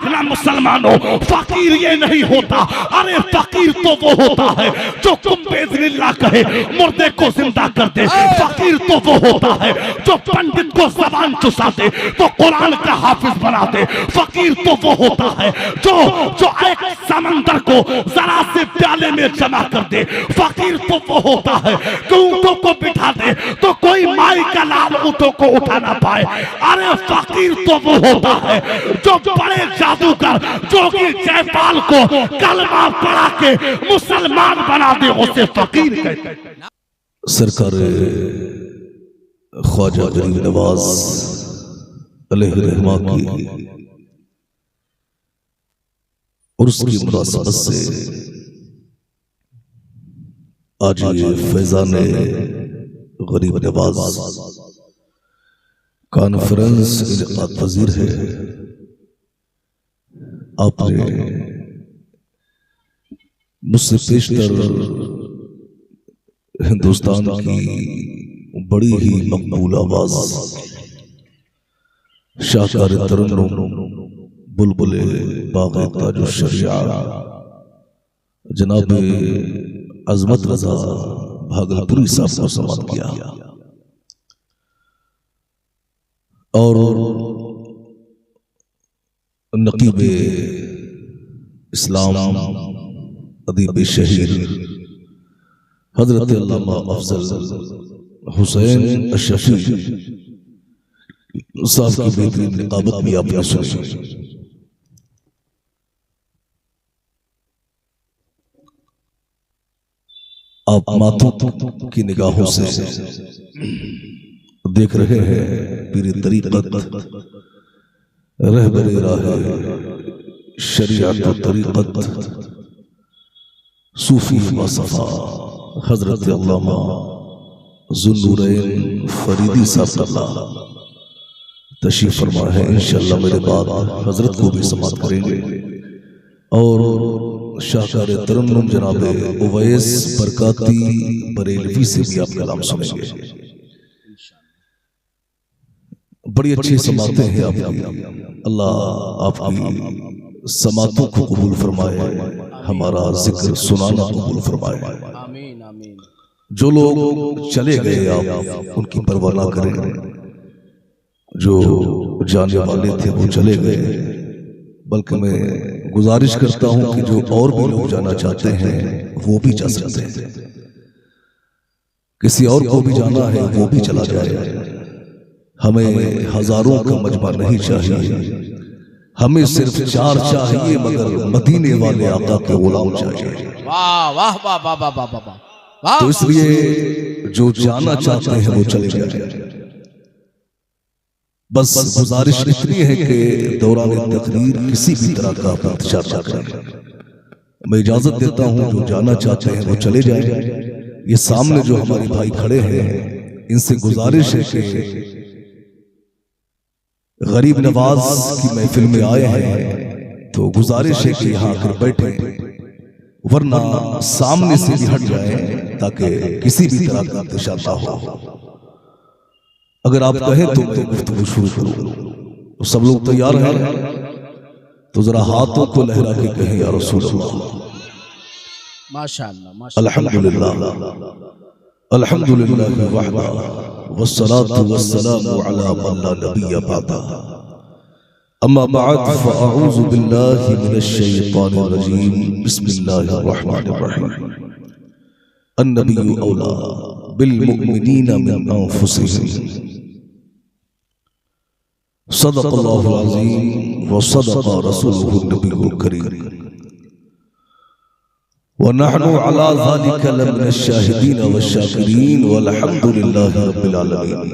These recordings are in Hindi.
देखना मुसलमानों, फकीर ये नहीं होता। अरे फकीर तो वो होता है जो कुंबेज़िल्लाह कहे, मुर्दे को जिंदा कर दे। फकीर तो वो होता है जो पंडित को ज़बान चुसा दे तो कुरान का हाफिज बना दे। फकीर तो वो होता है जो एक समंदर को जरा से प्याले में जमा कर दे। फकीर तो वो होता है कि ऊंटों को बिठा दे तो कोई माई का लाल ऊंटों को उठा ना पाए। अरे फकीर तो वो होता है जो बड़े जादूगर जोगी जयपाल को कलमा पढ़ा के मुसलमान बना दे, उसे फकीर कहते हैं। सरकार ख्वाजा गरीब नवाज अलैहि रहमा की और उसकी मुनासबत से आज ये फैजान गरीब नवाज कॉन्फ्रेंस इनकाद पजीर है। आपने मुझसे पेशतर हिंदुस्तान की बड़ी ही मकबूल आवाज शाहकार तरन्नुम बुलबुले बाग़े ताजुश शरिया जनाब अज़मत रज़ा भागलपुरी साहब को समात किया और नकीब इस्लाम अदीब शहीद हजरत अल्लामा अफजल हुसैन अशफी साहब की बेहतरीन निकाबत भी आपने सुनी। आप मातों की निगाहों से देख रहे हैं पीरी तरीक़त रहबरे राह शरीयत व तरीक़त सूफी वसफ़ा हजरत अल्लामा ज़ुन्नूरैन फरीदी साहब तशरीफ फरमा है। इंशाअल्लाह मेरे बाद हजरत को भी समात करेंगे और शाहकार तरन्नुम जनाब उवैस बरकाती बरेलवी से भी आप कलाम सुनेंगे। बड़ी अच्छी समातें हैं आपकी। अल्लाह आपकी समातों को कबूल फरमाए, हमारा जिक्र सुनाना कबूल फरमाए। आमीन आमीन। जो लोग चले गए आप उनकी परवाह ना करें, जो जाने वाले थे वो चले गए, बल्कि मैं गुजारिश करता हूं कि जो और भी लोग जाना चाहते हैं वो भी जा सकते हैं। किसी और को भी जाना है वो भी चला जाए। हमें हजारों का मजमा नहीं चाहिए, हमें सिर्फ 4 चाहिए, मगर मदीने वाले आका के गुलाम चाहिए। वाह वाह वाह वाह वाह वाह वाह। तो इसलिए जो जाना चाहते हैं वो चले जाए। बस गुजारिश इतनी है कि दौरान तकरीर किसी भी तरह का इंतजार न करें। मैं इजाजत देता हूं, जो जाना चाहते हैं वो चले जाए। ये सामने जो हमारे भाई खड़े हैं इनसे गुजारिश है कि गरीब नवाज की महफिल में आए हैं तो गुजारिश है कि यहाँ आकर बैठे, वरना सामने से भी हट जाए ताकि किसी भी तरह का इंतजार ना हो। अगर आप कहें तो मैं गुफ्तगू शुरू करूं, तो सब लोग तैयार हैं तो जरा हाथों को लहरा के कहें या रसूल अल्लाह। माशाअल्लाह माशाअल्लाह। अल्हम्दुलिल्लाह अल्हम्दुलिल्लाह वहदा वस्सलातु वस्सलामु अला मन ला नबिय्य बअदा। अम्मा बअद फअऊज़ु बिल्लाहि मिनश शैतानिर रजीम। बिस्मिल्लाहिर रहमानिर रहीम। अन्नबिय्यु औला बिल मुमिनीना मिन अनफुसिहिम। सदक़ल्लाहुल अज़ीम व सदक़ रसूलुहुन नबियुल करीम व नहनु अला ज़ालिका लमिनश शाहिदीन व शाकिरीन वल्हम्दुलिल्लाहि रब्बिल आलमीन।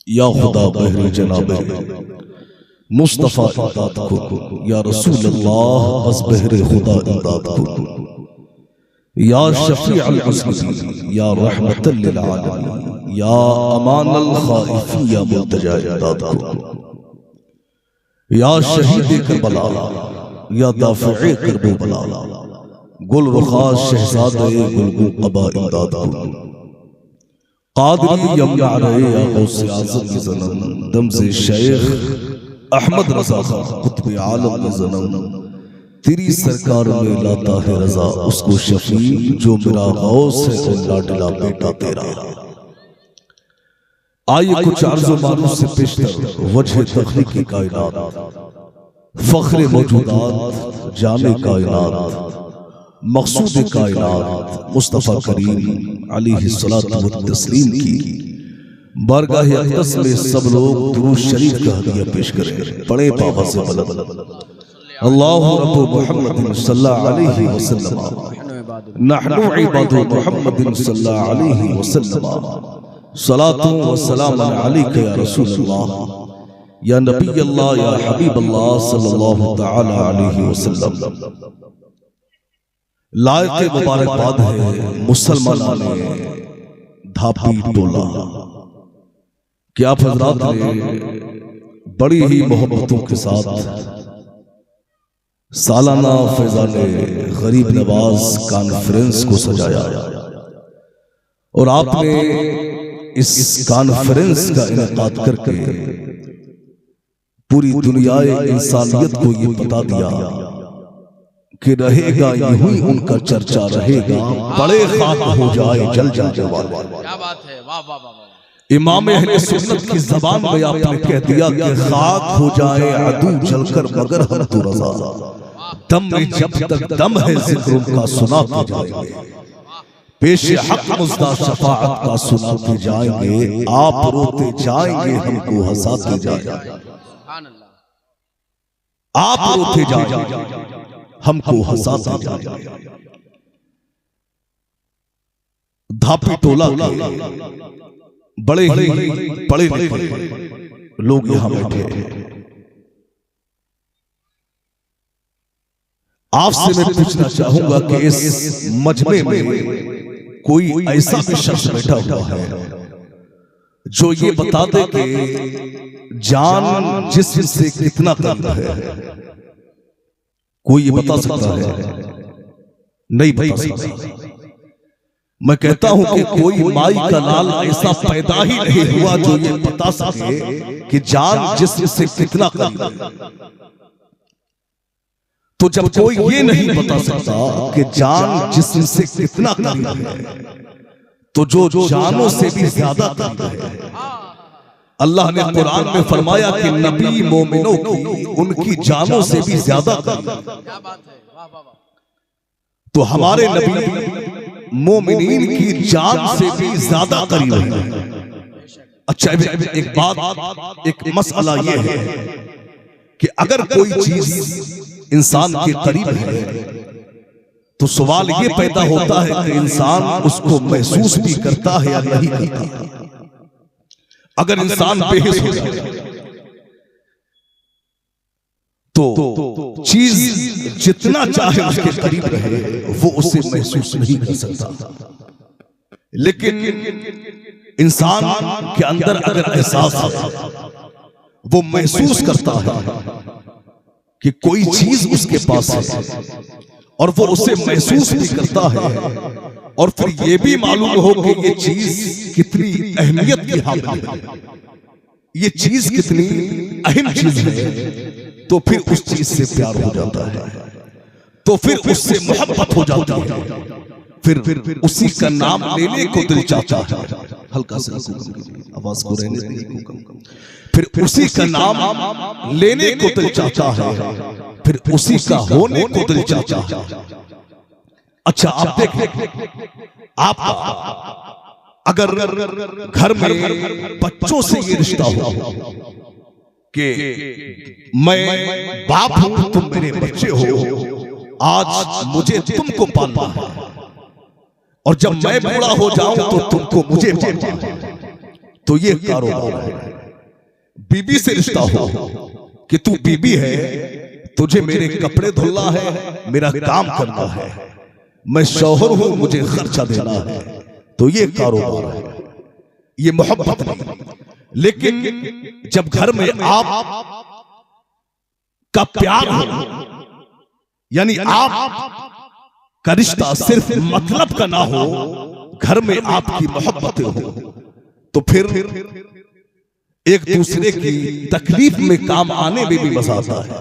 या खुदा बहरे जनाब मुस्तफ़ा इमदाद को, या रसूल अल्लाह बस बहरे खुदा इमदाद को, या शफ़ीअल मुज़निबीन, या रहमतल लिल आलमीन, या अमानल खाइफीन, या मुल्तजा इमदाद को, या शहीद करबला, या दाफ़िए करबला, गुल रुखा शहज़ादे गुल क़बा इमदाद को, कादरी यमना रहे या गौसे आज़म की ज़नम दम से शेख अहमद रजा खां कुतुब आलम में जन्म, तेरी सरकार में लाता है रजा उसको शफी, जो मेरा गौस है वो लाडला बेटा तेरा। आइए कुछ अर्ज़ो मारूफ से पेशतर वजह तख्लीक़ी कायनात, फ़ख्र मौजूदात, जामे कायनात, मक़सूद कायनात मुस्तफ़ा करीम अलैहिस्सलातु वत्तस्लीम की बारगाह अक़दस में सब लोग दुरूद शरीफ का हदिया पेश करें। पढ़े पापा से बुलंद अल्लाहु रब्बु मुहम्मदिन सल्लल्लाहु अलैहि वसल्लम, नहनु इबादु मुहम्मदिन सल्लल्लाहु अलैहि वसल्लम, सलातु व सलाम अलैका या रसूलल्लाह या नबी अल्लाह या हबीब अल्लाह सल्लल्लाहु तआला अलैहि वसल्लम। लायक मुबारकबाद है मुसलमानों ने धापी टोला कि आप हजरात ने बड़ी ही मोहब्बतों के साथ सालाना फैज़ाने गरीब नवाज कॉन्फ्रेंस को सजाया और आपने इस कॉन्फ्रेंस का इनेकाद करके पूरी दुनियाए इंसानियत को ये बता दिया कि रहेगा यूं ही उनका चर्चा रहेगा, बड़े खाक हो जाए जल जाने वाले। क्या बात है, वाह वाह वाह। इमाम अहले सुन्नत की ज़बान में आपने कह दिया कि खाक हो जाए अदू जलकर मगर हम तो रज़ा, दम में जब तक दम है जिक्र उनका सुनाते जाएंगे, पेश हक मुज़्दा शफाअत का सुनाते जाएंगे, आप रोते जाएंगे हमको हंसाते जाएंगे, आप रोते जाएंगे हमको हंसाते जाएंगे। धापी टोला के बड़े ही पढ़े लिखे लोग यहां बैठे हैं। आपसे मैं पूछना चाहूंगा कि इस मजमे में कोई ऐसा भी शख्स बैठा हुआ है जो ये बता दे कि जान जिस्म से कितना करीब है? कोई ये बता सकता है? नहीं बता सकता। मैं कहता हूं कि कोई माई का लाल ऐसा पैदा ही नहीं हुआ जो ये बता सके कि जान जिस्म से कितना करीब है। तो जब कोई ये नहीं बता सकता कि जान जिस्म से कितना करीब है, तो जो जानों से भी ज्यादा करीब है। अल्लाह ने कुरान में फरमाया कि नबी मोमिनों की उनकी जानों से भी ज्यादा करीब है। क्या बात है, वाह वाह वाह। तो हमारे नबी मोमिनीन की जान से भी ज्यादा करीब है। अच्छा, एक बात, एक मसला ये है कि अगर कोई चीज इंसान के करीब है तो सवाल ये पैदा होता है कि इंसान उसको महसूस भी करता है या नहीं करता। अगर इंसान बेहिस हो जाए तो चीज जितना चाहे उसके करीब रहे वो उसे महसूस नहीं कर सकता। लेकिन इंसान के अंदर अगर एहसास है, वो महसूस करता है कि कोई चीज उसके पास है और वो उसे महसूस भी करता है, और फिर ये भी मालूम हो कि ये चीज कितनी अहमियत की हामिल है, ये चीज कितनी अहम चीज है, तो फिर उस चीज से प्यार हो जाता है, तो फिर उससे मोहब्बत हो जाती है, फिर उसी का नाम लेने को दिल चाहता है। हल्का सा आवाज को रहने दीजिए। फिर उसी का नाम लेने को दिल चाहता है, फिर उसी का होने को दिल चाहता है। अच्छा, आप देखें, आप अगर घर में बच्चों से ये रिश्ता हो कि मैं बाप हूं, तुम मेरे बच्चे हो, आज मुझे तुमको पालना है, और जब मैं बूढ़ा हो जाऊं तो तुमको मुझे पालना है, तो ये कारोबार है। बीबी से रिश्ता हो कि तू बीबी है, तुझे मेरे कपड़े धुलना है, मेरा काम करना है, मैं शौहर हूं, मुझे खर्चा देना है, तो ये कारोबार है, ये मोहब्बत नहीं। लेकिन जब घर में आप का प्यार हो, यानी आप का रिश्ता सिर्फ मतलब का ना हो, घर में आपकी मोहब्बतें हो, तो फिर एक दूसरे की तकलीफ में काम आने में भी मजा आता है,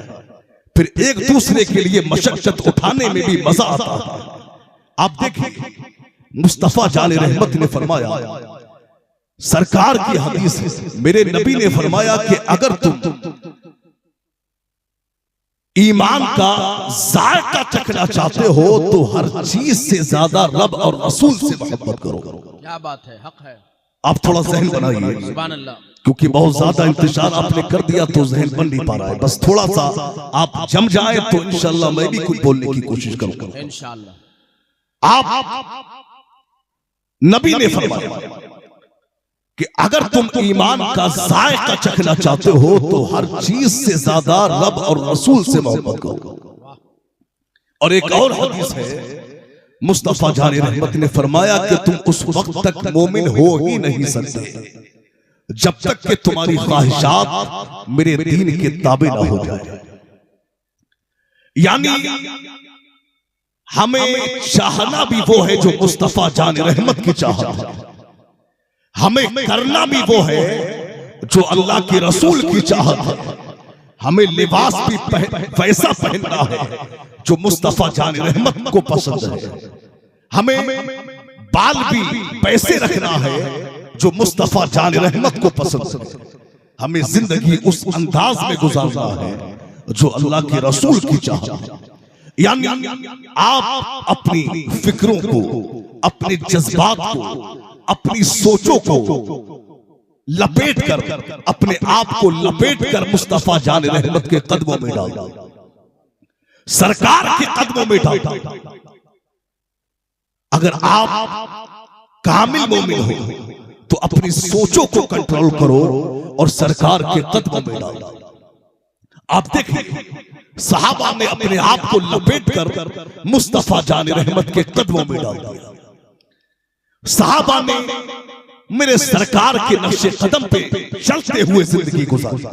फिर एक दूसरे के लिए मशक्कत उठाने में भी मजा आता है। आप देखिए मुस्तफा जान रहमत ने फरमाया, सरकार की हदीस, मेरे नबी ने फरमाया कि अगर तुम ईमान का जायका चखना चाहते हो तो हर चीज से ज्यादा रब और रसूल से मोहब्बत करो। क्या बात है, हक है। आप थोड़ा जहन बनाइए, सुभान अल्लाह। क्योंकि बहुत ज्यादा इंतजार आपने कर दिया तो जहन बन नहीं पा रहा है। बस थोड़ा सा आप जम जाए तो इंशाल्लाह मैं भी कुछ बोलने की कोशिश करूंगा इंशाल्लाह। आप नबी ने फरमाया कि अगर तुम ईमान का जायका चखना चाहते हो तो हर चीज से ज्यादा रब और रसूल से मोहब्बत करो। और एक और हदीस है, मुस्तफा जान रहमत ने फरमाया कि तुम उस वक्त तक मोमिन हो ही नहीं सकते जब तक कि तुम्हारी ख्वाहिशात मेरे दीन के ताबे ना हो जाए। यानी हमें चाहना भी वो है जो मुस्तफा जान रहमत की चाहत है, हमें करना भी वो है जो अल्लाह के रसूल की चाहत है, हमें लिबास भी वैसा पहनना है जो मुस्तफा जान रहमत को पसंद है, हमें बाल भी पैसे रखना है जो मुस्तफा जान रहमत को पसंद है, हमें जिंदगी उस अंदाज में गुजारना है जो अल्लाह के रसूल की चाहत है। यानी आप अपनी फिक्रों को, अपने जज्बात को, अपनी सोचों को लपेट कर, अपने आप को लपेट कर मुस्तफा जान रहमत के कदमों में डाल, सरकार के कदमों में डाल। अगर आप कामिल मोमिन हो तो अपनी सोचों को कंट्रोल करो और सरकार के कदमों में डालो। आप देखिए सहाबा ने अपने आप को लपेट कर मुस्तफा जान रहमत के कदमों में डाल दिया। सहाबा ने मेरे सरकार के नक्शे कदम पे चलते हुए जिंदगी गुजारी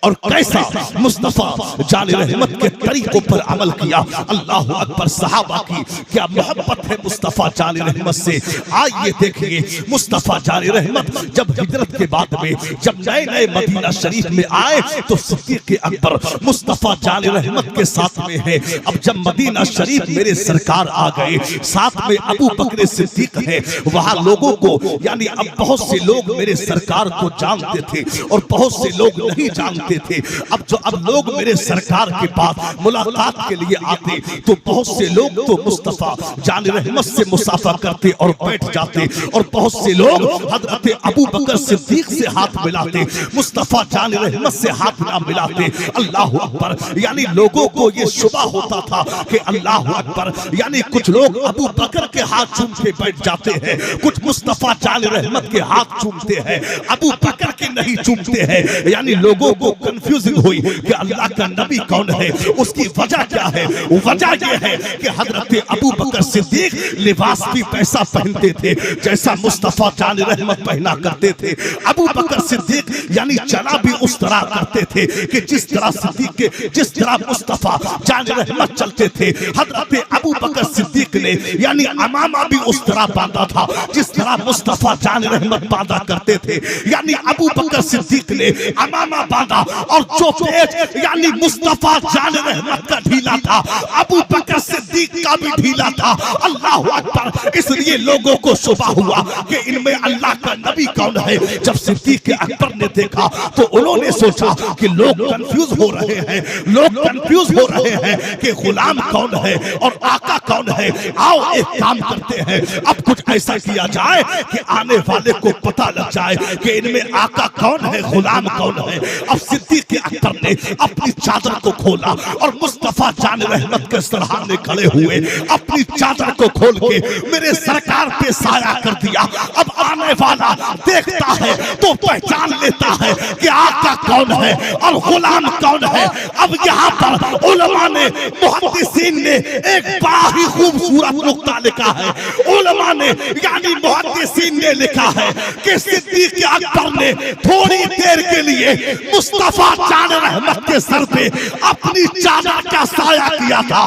और कैसा मुस्तफा जान रहमत के तरीकों पर अमल किया। अल्लाह अकबर, सहाबा की क्या मोहब्बत है मुस्तफा जान रहमत से। आइए देखिए मुस्तफा जान रहमत जब हिजरत के बाद में जब नए नए मदीना शरीफ में आए तो सिद्दीक़ अकबर मुस्तफा जान रहमत के साथ में है। अब जब मदीना शरीफ मेरे सरकार आ गए, साथ में अबू बकर सिद्दीक है, वहां लोगों को यानी अब बहुत से लोग मेरे सरकार को जानते थे और बहुत से लोग नहीं जानते थे। अब लोग मेरे सरकार के पास मुलाकात के लिए आते तो बहुत से लोग तो मुस्तफा जान रहमत से मुसाफा करते और बैठ जाते, और बहुत से लोग हजरत अबू बकर सिद्दीक से हाथ मिलाते, मुस्तफा जान रहमत से हाथ ना मिलाते। अल्लाह अकबर, यानी लोगों को ये शुबा होता था कि अल्लाह अकबर, यानी कुछ लोग अबू बकर के हाथ चूम के बैठ जाते हैं, कुछ मुस्तफा जान रहमत के हाथ चूमते हैं, अबू बकर के नहीं चूमते हैं। यानी लोगों को कंफ्यूजिंग हुई कि अल्लाह का नबी कौन है, उसकी वजह क्या है। वजह यह है कि हजरत अबू बकर सिद्दीक लिबास भी पैसा पहनते थे जैसा मुस्तफा जान रहमत पहना करते थे। अबू बकर सिद्दीक यानी चला भी उस तरह करते थे कि जिस तरह सिद्दीक के, जिस तरह मुस्तफा जान रहमत चलते थे। हजरत अबू बकर सिद्दीक ने यानी अमामा भी उस तरह बांधा था जिस तरह मुस्तफा जान रहमत बांधा करते थे। यानी अबू बकर सिद्दीक ने अमामा बांधा और जो पेच यानी मुस्तफा जान रहमत का ढीला था, अबू बकर सिद्दीक का भी ढीला था। अल्लाह अकबर, इसलिए लोगों को शुबा हुआ कि इनमें अल्लाह का नबी कौन है। जब सिद्दीक अकबर ने देखा तो उन्होंने सोचा कि लोग कंफ्यूज हो रहे हैं, लोग कंफ्यूज हो रहे हैं कि गुलाम कौन है और आका कौन है। आओ एक काम करते हैं, अब कुछ ऐसा किया जाए कि आने वाले को पता लग जाए कि इनमें आका कौन है, गुलाम कौन है। अब सिद्दीक अकबर ने अपनी चादर को खोला और मुस्तफा जान रहमत के सरहाने खड़े हुए अपनी चादर को खोल के मेरे सरकार पे साया कर दिया। अब आने वाला देखता है तो पहचान लेता है कि आका कौन है और गुलाम कौन है। अब यहाँ पर उलमा ने, मुहद्दिसीन ने एक बड़ा ही खूबसूरत नुक्ता लिखा है। उलमा ने यानी मुहद्दिसीन ने लिखा है कि सिद्दीक अकबर ने थोड़ी देर के लिए मुस्तफा जान रहमत के सर पे अपनी चादर का साया किया था,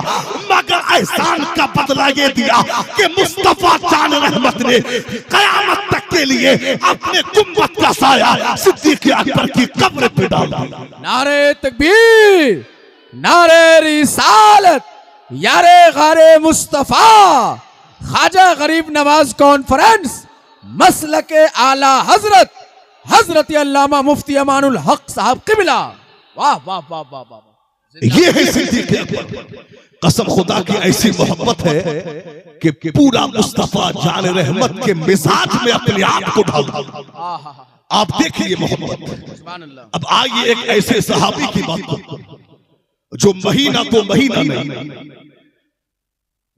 मगर एहसान का बदला ये दिया कि मुस्तफा जान रहमत ने कयामत तक के लिए अपने गुम्बद का साया सिद्दीक अकबर की कब्र पे डाल दिया। नारे तकबीर, नारे रिसालत, यारे गारे मुस्तफा, ख्वाजा गरीब नवाज कॉन्फ्रेंस, मसलके आला हजरत हजरत अल्लामा मुफ्ती अमानुल हक साहब किबला। वाह वाह वाह वाह वाह, ये है सिद्दीक अकबर। कसम खुदा की ऐसी मोहब्बत है कि पूरा मुस्तफा जान रहमत के मिजाज में अपने आप को डाल दिया। आप देखिए मोहब्बत। सुभान अल्लाह। अब आइए एक ऐसे सहाबी की बात करें जो महीना तो महीना नहीं,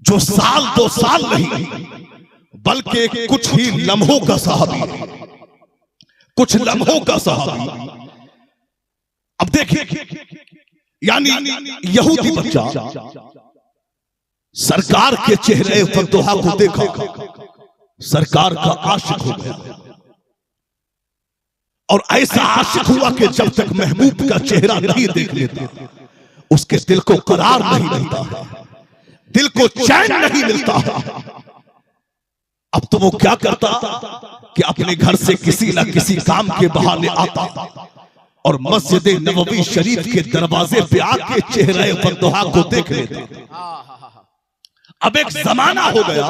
जो साल दो साल नहीं, बल्कि कुछ ही लम्हों का सहाबी, कुछ लम्हों का सहाबी। अब देखिए, यानी यहूदी बच्चा सरकार के चेहरे फतोहा को देखा, सरकार का आशिक हो गया, और ऐसा आशिक हुआ कि जब तक महबूब का चेहरा नहीं देख लेता उसके दिल को करार नहीं मिलता, दिल को चैन नहीं मिलता। अब तो वो क्या करता कि अपने घर से किसी ना किसी काम के बहाने आता और मस्जिद नबवी शरीफ के दरवाजे पे आके चेहरे फतोहा को देख लेता। अब एक जमाना हो गया,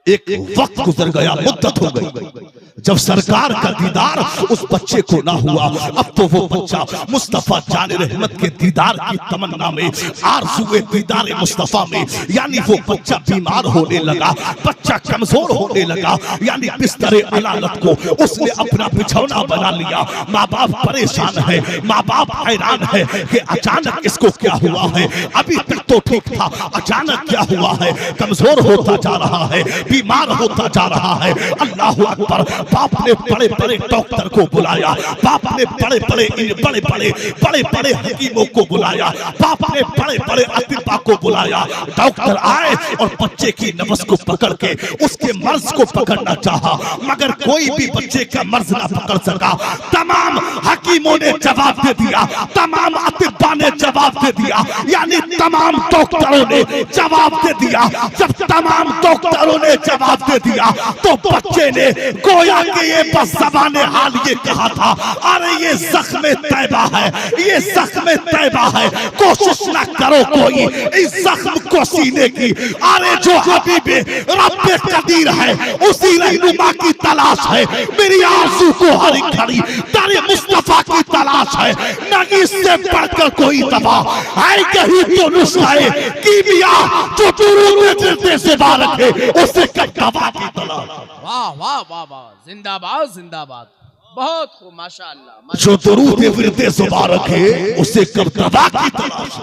एक वक्त गुजर गया, मुद्दत हो गई जब सरकार का दीदार उस बच्चे को ना हुआ। अब तो वो बच्चा मुस्तफा जान रहमत के दीदार की तमन्ना में, आरज़ुए दीदार मुस्तफा में, यानी वो बच्चा बीमार होने लगा, बच्चा कमजोर होने लगा, यानी बिस्तरे अलालत को उसने अपना बिछौना बना लिया। माँ बाप परेशान है, माँ बाप हैरान है कि अचानक इसको क्या हुआ है, अभी तक तो ठीक था, अचानक क्या हुआ है, कमजोर होता जा रहा है, बीमार होता जा रहा है। अल्लाह अकबर। बाप ने बड़े बड़े डॉक्टर को बुलाया, बाप ने बड़े बड़े हकीमों को बुलाया, बाप ने बड़े बड़े अतिबा को बुलाया। डॉक्टर आए और बच्चे की नब्ज को पकड़ के उसके मर्ज को पकड़ना चाहा, मगर कोई भी बच्चे का मर्ज ना पकड़ सका। तमाम हकीमों ने जवाब दे दिया, तमाम अतिबा ने जवाब दे दिया, यानी तमाम डॉक्टरों ने जवाब दे दिया। जब तमाम डॉक्टरों ने जवाब दे दिया तो बच्चे ने गोया कि ये बस ज़बाने हाल ये कहा था, अरे ये ज़ख्म तैबा है, ये ज़ख्म तैबा है, कोशिश ना करो कोई इस ज़ख्म को सीने की। अरे जो हबीबे रब्बे कदीर है उसी रहनुमा की तलाश है, मेरी आंसू को हरी खड़ी तारे मुस्तफा की तलाश है। नहीं इससे बढ़कर कोई दवा है कहीं तो नुस्खे कीमिया जो दुरूद में दिल से बारक है उससे कब दवा की तलाश। वाह वाह वाह वाह, जिंदाबाद जिंदाबाद, बहुत खूब, माशाअल्लाह। जो दुरूद विरदे मुबारक है उससे कब दवा की तलाश।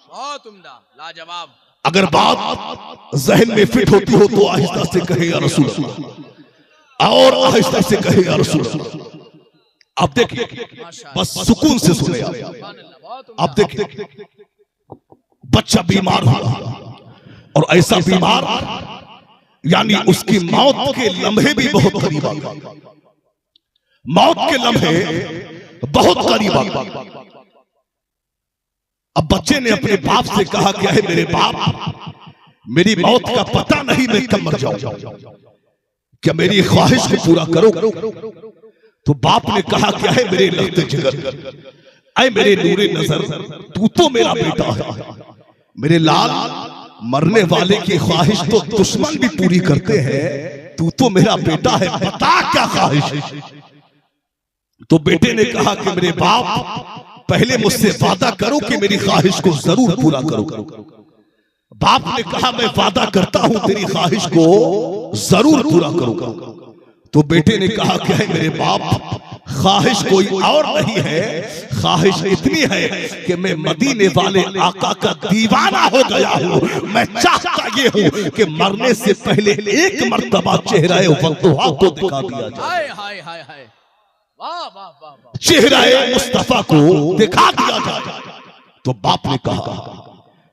बहुत उम्दा, लाजवाब। अगर बात जहन में फिट होती हो तो आहिस्ता से कहे या रसूल अल्लाह, और आहिस्ता से कहे या रसूल अल्लाह। आप देखिए, बस सुकून से सुने। आप देखिए, बच्चा बीमार हुआ और ऐसा बीमार यानी उसकी मौत के लम्हे भी बहुत करीब आ गए, मौत के लम्हे बहुत करीब आ गए। अब बच्चे ने अपने बाप से कहा, क्या है मेरे बाप, मेरी मौत का पता नहीं, मैं कब मर जाऊं, क्या मेरी ख्वाहिश को पूरा करो। तो बाप ने कहा, क्या है मेरे लफ्ते जिगर, ऐ मेरे नूरे नजर, तू तो मेरा बेटा है, मेरे लाल, मरने वाले की ख्वाहिश तो दुश्मन भी पूरी करते हैं, तू तो मेरा बेटा है, बता क्या ख्वाहिश है। तो बेटे ने कहा कि मेरे बाप पहले मुझसे वादा करो कि मेरी ख्वाहिश को जरूर पूरा करो। बाप ने कहा, मैं वादा करता हूं तेरी ख्वाहिश को जरूर पूरा करूंगा। तो बेटे ने कहा, क्या है मेरे बाप, ख्वाहिश कोई और नहीं है, ख्वाहिश इतनी है कि मैं मदीने वाले आका का दीवाना हो गया हूँ। मैं चाहता ये हूँ कि मरने से पहले एक मर्तबा चेहरा फतोहा को दिखा दिया जाए। हाय हाय हाय हाय, वाह वाह वाह वाह, चेहरा मुस्तफा को दिखा दिया जाए। तो बाप ने कहा,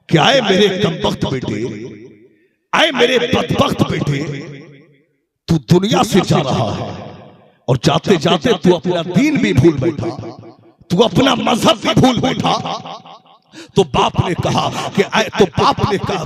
क्या है मेरे कमबख्त बेटे, आए मेरे बदबख्त बेटे, तू दुनिया से जा रहा है और जाते जाते तू अपना दीन भी भूल बैठा, तू अपना मजहब भी भूल बैठा, तो बाप ने कहा कि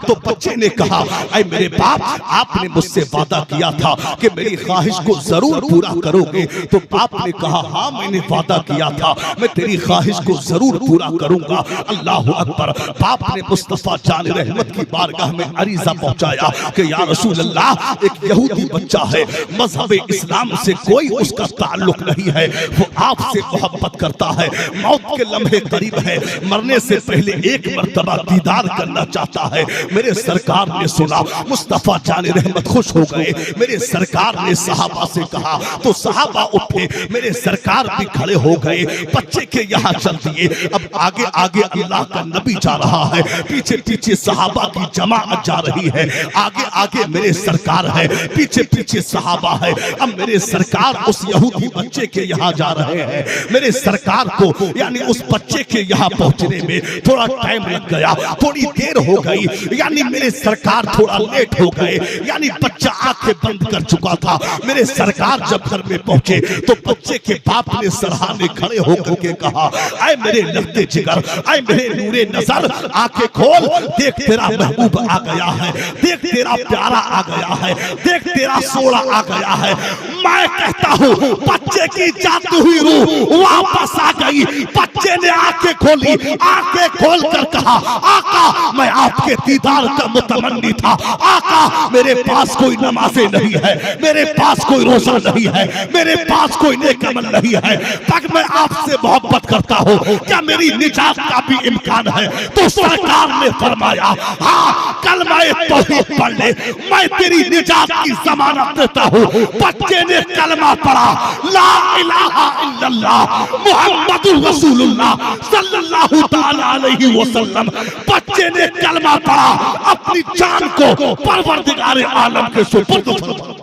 तो बच्चे ने कहा, ऐ मेरे बाप, आपने मुझसे वादा किया था कि मेरी ख्वाहिश को जरूर पूरा करोगे। तो बाप ने कहा, हाँ मैंने वादा किया था, मैं तेरी ख्वाहिश को जरूर पूरा करूंगा। अल्लाह अकबर। बाप ने मुस्तफा जान रहमत की बारगाह में अरीजा पहुंचाया कि या रसूल अल्लाह, एक यहूदी बच्चा है, मजहब इस्लाम से कोई उसका ताल्लुक नहीं है, वो आपसे मोहब्बत करता है, मौत के लम्हे करीब है, मरने से पहले एक मर्तबा दीदार करना चाहता है। मेरे सरकार ने सुना, मुस्तफा जाने रहमत खुश हो गए। मेरे सरकार ने सहाबा से कहा तो सहाबा उठे, मेरे सरकार भी खड़े हो गए, बच्चे के यहाँ चल दिए। अब आगे आगे अल्लाह का नबी जा रहा है, पीछे पीछे सहाबा की जमाअत जा रही है, आगे आगे मेरे सरकार है, पीछे पीछे सहाबा है। अब मेरे सरकार उस यहूदी बच्चे के यहाँ जा रहे हैं। मेरे सरकार को यानी उस बच्चे के यहाँ पहुंचने में थोड़ा टाइम लग गया, थोड़ी देर हो गई, यानी मेरे सरकार थोड़ा लेट हो गए, यानी बच्चा आंखें बंद कर चुका था। मेरे सरकार जब घर में पहुंचे तो बच्चे के बाप ने सराहने खड़े होकर के कहा, ऐ मेरे लगते जिगर, ऐ मेरे नूरे नजर, आंखें खोल, देख तेरा महबूब आ गया है, देख तेरा प्यारा आ गया है, देख तेरा सोना आ गया है। मैं कहता हूँ बच्चे की जाती हुई रूह वापस आ गई। बच्चे ने आंखें खोली, आंखें खोलकर कहा, आका मैं आपके दीदार का मुतमन्नी था, आका मेरे पास कोई नमाज़ें नहीं है, मेरे पास कोई रोजा नहीं है, मेरे पास कोई नेक अमल नहीं है, तक मैं आपसे मोहब्बत करता हूँ, क्या मेरी निजात का भी इम्कान है? तो सरकार ने फरमाया, हाँ कलमा तौहीद पढ़ ले, मैं तेरी निजात की जमानत देता हूँ। बच्चे ने कलमा पढ़ा, ला इलाहा इल्लल्लाह मुहम्मदुर रसूलुल्लाह सल्लल्लाहु तआला अलैहि वसल्लम। बच्चे ने कलमा पढ़ा, अपनी जान को परवरदिगार आलम के सुपुर्द फरमाया।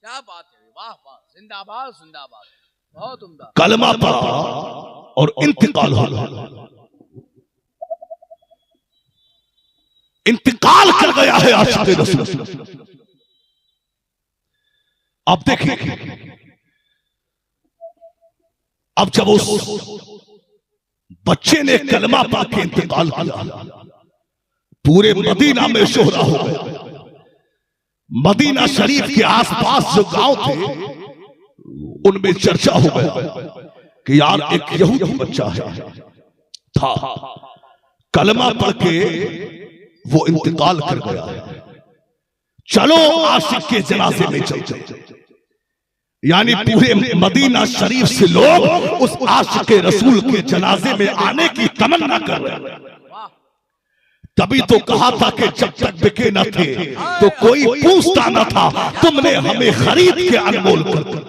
क्या बात है, वाह वाह, जिंदाबाद जिंदाबाद, बहुत उम्दा। कलमा पढ़ा और इंतकाल हो गया, इंतकाल कर गया है आशिक़े रसूल। अब देखिए, अब जब उस बच्चे ने कलमा पढ़ के इंतकाल किया, पूरे मदीना में शोहरा हो गया। मदीना शरीफ के आसपास जो गांव थे उनमें चर्चा हो गया कि यार एक यहूदी बच्चा है था, कलमा पढ़ के वो इंतकाल कर गया है, चलो आशिक के जनाजे में चलते। यानी पूरे मदीना शरीफ से लोग उस आशिक रसूल के जनाजे में आने की तमन्ना कर रहे हैं। तभी तो कहा था कि जब तक बिके न थे तो कोई पूछता न था, तुमने हमें खरीद के अनमोल कर दिया।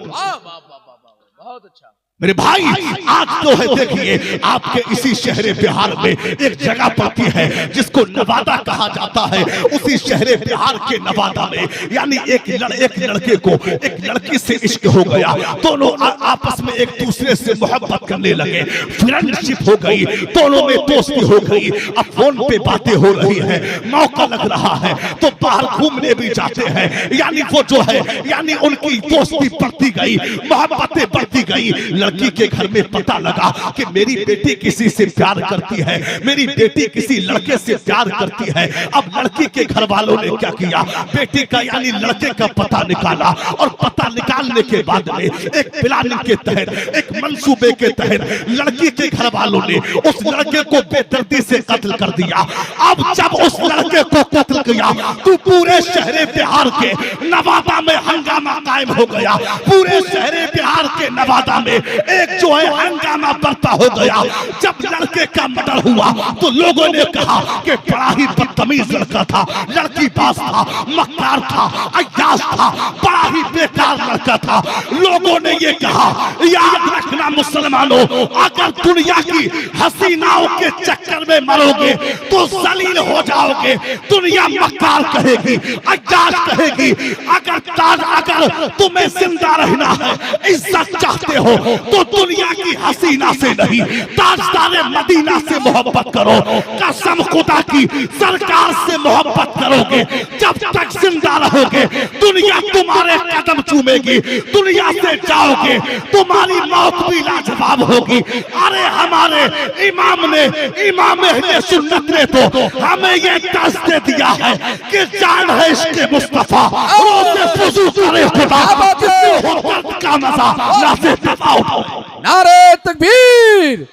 बहुत अच्छा मेरे भाई, आज तो है देखिए आपके इसी शहर बिहार में एक जगह पड़ती है जिसको नवादा कहा जाता है। उसी शहर बिहार के नवादा में यानी एक लड़के को एक लड़की से इश्क हो गया, दोनों आपस में एक दूसरे से मोहब्बत करने लगे, फ्रेंडशिप हो गई, दोनों में दोस्ती हो गई। अब फोन पे बातें हो रही है, मौका लग रहा है तो बाहर घूमने भी जाते हैं। यानी वो जो है यानी उनकी दोस्ती बढ़ती गई, मोहब्बतें बढ़ती गई। लड़की के घर में पता लगा कि मेरी बेटी किसी से प्यार करती है, मेरी बेटी किसी लड़के से प्यार करती है। अब लड़की के घर वालों ने क्या किया, बेटी का यानी लड़के का पता निकाला और पता निकालने के बाद में एक प्लानिंग के तहत, एक मंसूबे के तहत लड़की के घर वालों ने उस लड़के को बेदर्दी से कत्ल कर दिया। अब जब उस लड़के को कत्ल किया तो पूरे शहर बिहार के नवादा में हंगामा कायम हो गया। पूरे शहर बिहार के नवादा में एक जो है हंगामा बरपा हो गया। जब लड़के का मर्डर हुआ तो लोगों ने कहा कि बड़ा ही बदतमीज लड़का था, लड़की बाज था, मक्कार था, अय्याश था, बड़ा ही बेकार लड़का था। लोगों ने ये कहा, याद रखना मुसलमानों, अगर दुनिया की हसीनाओं के चक्कर में मरोगे तो जलील हो जाओगे। दुनिया मक्कार कहेगी, अय्याश कहेगी। अगर तुम्हें जिंदा रहना है, इज्जत चाहते हो तो दुनिया की हसीना से नहीं, ताजदार मदीना से मोहब्बत करो। कसम खुदा की, सरकार से मोहब्बत करोगे, जब तक जिंदा रहोगे दुनिया तुम्हारे कदम चूमेगी। दुनिया से जाओगे तुम्हारी मौत भी लाजवाब होगी। अरे हमारे इमाम ने, इमाम अहले सुन्नत ने तो हमें ये दर्ज दे दिया है कि जान है इश्क़ मुस्तफा, रोज़े फुज़ू करे खुदा, दर्द का मजा नाज़े दबाओ। नारे तकबीर,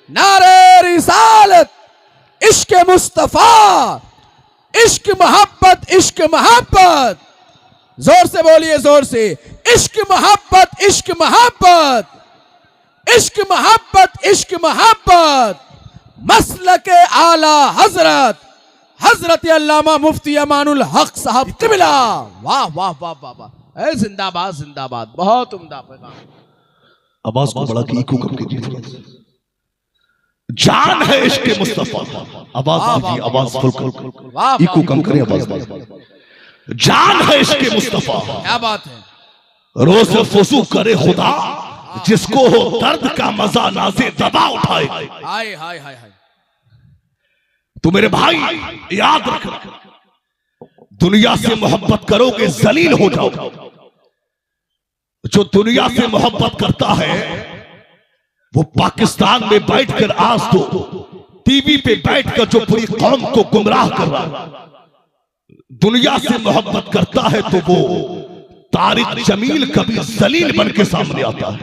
नारे रिसालत, इश्क मुस्तफा, इश्क मोहब्बत, इश्क मोहब्बत। जोर से बोलिए, जोर से। इश्क मोहब्बत, इश्क मोहब्बत, इश्क मोहब्बत, इश्क मोहब्बत। मसलक आला हजरत, हजरत अल्लामा मुफ्ती अमानुल हक साहब किबला। वाह वाह वाह वाह वाह, जिंदाबाद जिंदाबाद, बहुत उम्दा पैगाम। आवाज को बड़ा की इको कम कीजिए। जान है इश्क़ मुस्तफा, आवाज कीजिए, आवाज फुल कर, वाह इको कम करें आवाज। जान है इश्क़ मुस्तफा, क्या बात है। रोज़े फुज़ू करे खुदा, जिसको हो दर्द का मजा नाज़े दबा उठाए। हाय हाय हाय हाय। तो मेरे भाई याद रखना, दुनिया से मोहब्बत करोगे जलील हो जाओगे। जो दुनिया से मोहब्बत करता है वो पाकिस्तान में बैठकर, आज तो टीवी पे बैठकर जो पूरी कौम को गुमराह कर रहा है, दुनिया से मोहब्बत करता है तो वो तारिक जमील कभी जलील बन के सामने आता है।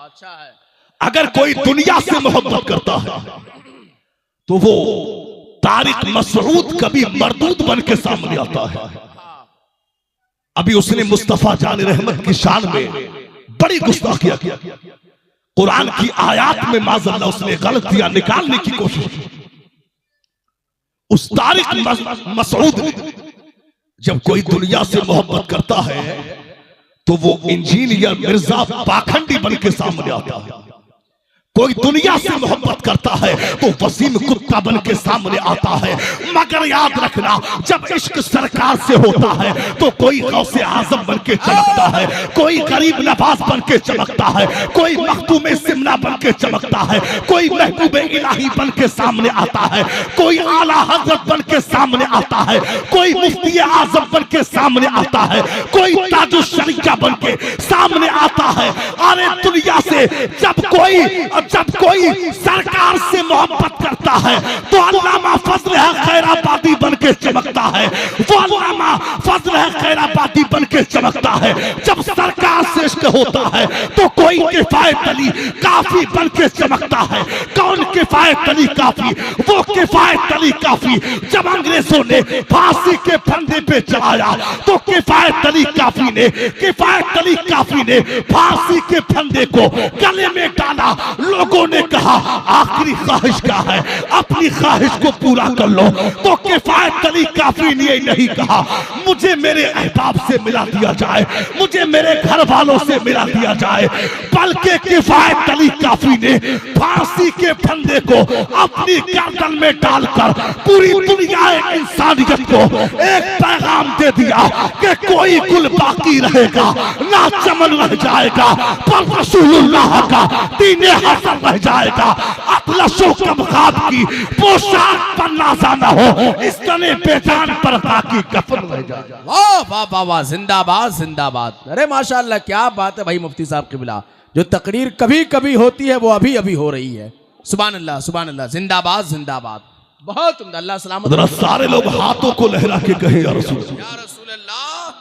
अच्छा है। अगर कोई दुनिया से मोहब्बत करता है तो वो तारिक मसऊद कभी मरदूद बन के सामने आता है। अभी उसने मुस्तफा जान रहमत की शान में बड़ी गुस्ताखियां किया, कुरान की आयत में माज़अल्लाह उसने गलतियां निकालने की कोशिश की। उस तारिक मसऊद ने, जब कोई दुनिया से मोहब्बत करता है तो वो इंजीनियर मिर्जा पाखंडी बन के सामने आता है। कोई दुनिया से मोहब्बत करता है तो वसीम कुत्ता बन के सामने आता है। मगर याद रखना, जब इश्क सरकार से होता है तो कोई गौसे आजम बन के चमकता है, कोई गरीब नवाज बन के चमकता है, कोई मखदूम सिमना बन के चमकता है, कोई महबूब इलाही बन के सामने आता है, कोई आला हजरत बन के सामने आता है, कोई मुफ्ती आजम बन के सामने आता है, कोई ताजुल शरीया बन के सामने आता है। अरे दुनिया से जब कोई सरकार से मोहब्बत करता है तो अल्लामा फजल है खैराबादी बन के चमकता है, वो अल्लामा फजल है खैराबादी बन के चमकता है। जब सरकार से इश्क होता है तो कोई किफायत अली काफी बन के चमकता है। कौन किफायत अली काफी? वो किफायत अली काफी जब अंग्रेजों ने फांसी के फंदे पे चढ़ाया तो किफायत अली काफी ने फांसी के फंदे को गले में डाला। लोगों ने कहा आखिरी ख्वाहिश क्या है, अपनी ख्वाहिश को पूरा कर लो। तो किफायत अली काफी ने नहीं कहा मुझे मेरे अहबाब से मिला दिया जाए, मुझे मेरे घर वालों से मिला दिया जाए, बल्कि किफायत अली काफी ने फांसी के फंदे को अपनी गर्दन में डालकर पूरी दुनिया इंसानियत को एक पैगाम दे दिया कि कोई गुल बाकी रहेगा ना चमन रह जाएगा, पर रसूलुल्लाह का दीन हसन रह जाएगा। अतलशो कमखाब की पोशाक पर नाज़ा न हो, इस तने बेजान पर बाकी कफन रह जाएगा। वाह वाह वाह वाह, जिंदाबाद जिंदाबाद। अरे माशाअल्लाह, क्या बात है भाई मुफ्ती साहब किबला। जो तकरीर कभी कभी होती है वो अभी अभी हो रही है। सुभान अल्लाह सुभान अल्लाह, जिंदाबाद जिंदाबाद, बहुत उम्दा। अल्लाह सलामत। सारे लोग हाथों को लहरा के कहे या रसूल अल्लाह,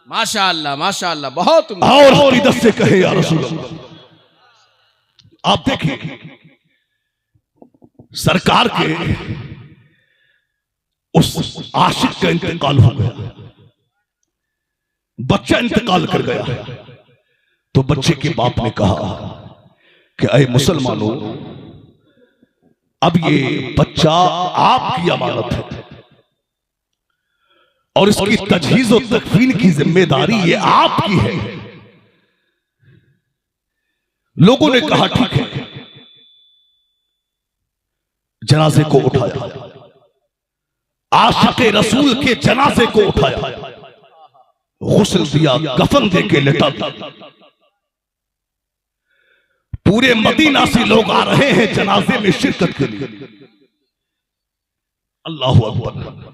माशाअल्लाह माशाअल्लाह, बहुत उम्दा। और इधर से कहे या रसूल। आप देखिए सरकार के उस आशिक का इंतकाल हो गया, बच्चा इंतकाल कर गया। तो बच्चे के बाप ने कहा कि अय मुसलमानों, अब ये बच्चा आपकी अमानत है और इसकी तजहीज और तकफीन की जिम्मेदारी ये आपकी है। लोगों ने कहा ठीक है, जनाजे को उठाया, आशिक़े रसूल के जनाजे को उठाया, गुस्ल दिया, कफन दे के लेटा। पूरे मदीना से लोग आ रहे हैं जनाजे में शिरकत के लिए। अल्लाह अकबर।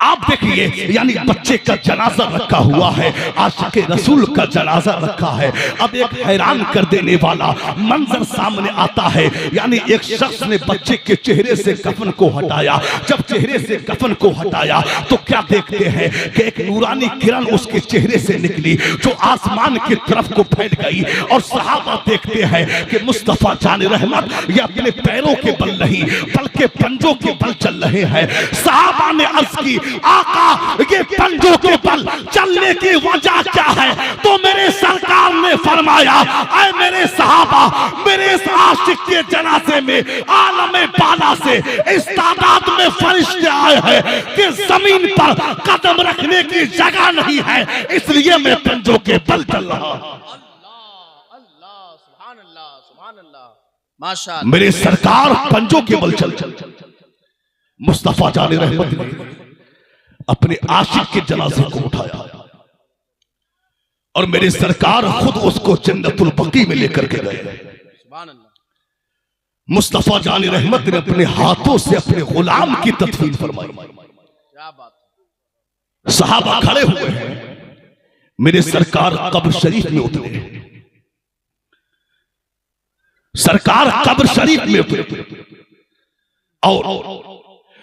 आप देखिए, यानी बच्चे का जनाजा रखा हुआ है, आशिक़े रसूल का जनाजा रखा है। अब एक हैरान कर देने वाला मंजर सामने आता है, यानी एक शख्स ने बच्चे के चेहरे से कफन को हटाया। जब चेहरे से कफन को हटाया तो क्या देखते हैं कि एक नूरानी किरण उसके चेहरे से निकली जो आसमान की तरफ को फैल गई। और सहाबा देखते हैं कि मुस्तफा जान रहमत ये अपने पैरों के बल नहीं बल्कि पंजों के बल चल रहे हैं। सहाबा ने अर्ज की, आका ये पंजों के बल चलने की वजह क्या है? तो मेरे सरकार ने फरमाया, ऐ मेरे सहाबा, मेरे इस आशिक के जनाजे में आलम बाला से इस तादाद में फरिश्ते आए हैं कि जमीन पर कदम रखने की जगह नहीं है, इसलिए मैं पंजों के बल चल रहा हूं। माशाअल्लाह, मेरे सरकार पंजों के बल चल। मुस्तफा जाने रहमत ने अपने आशिक के जनाजे को उठाया और मेरे सरकार खुद उसको जन्नतुल बकी में लेकर के गए। मुस्तफा जाने रहमत ने अपने हाथों से अपने गुलाम की तदफीन फरमाई। क्या बात। सहाबा खड़े हुए हैं, मेरे सरकार कब्र शरीफ में उतरे। सरकार कब्र शरीफ में उतरे और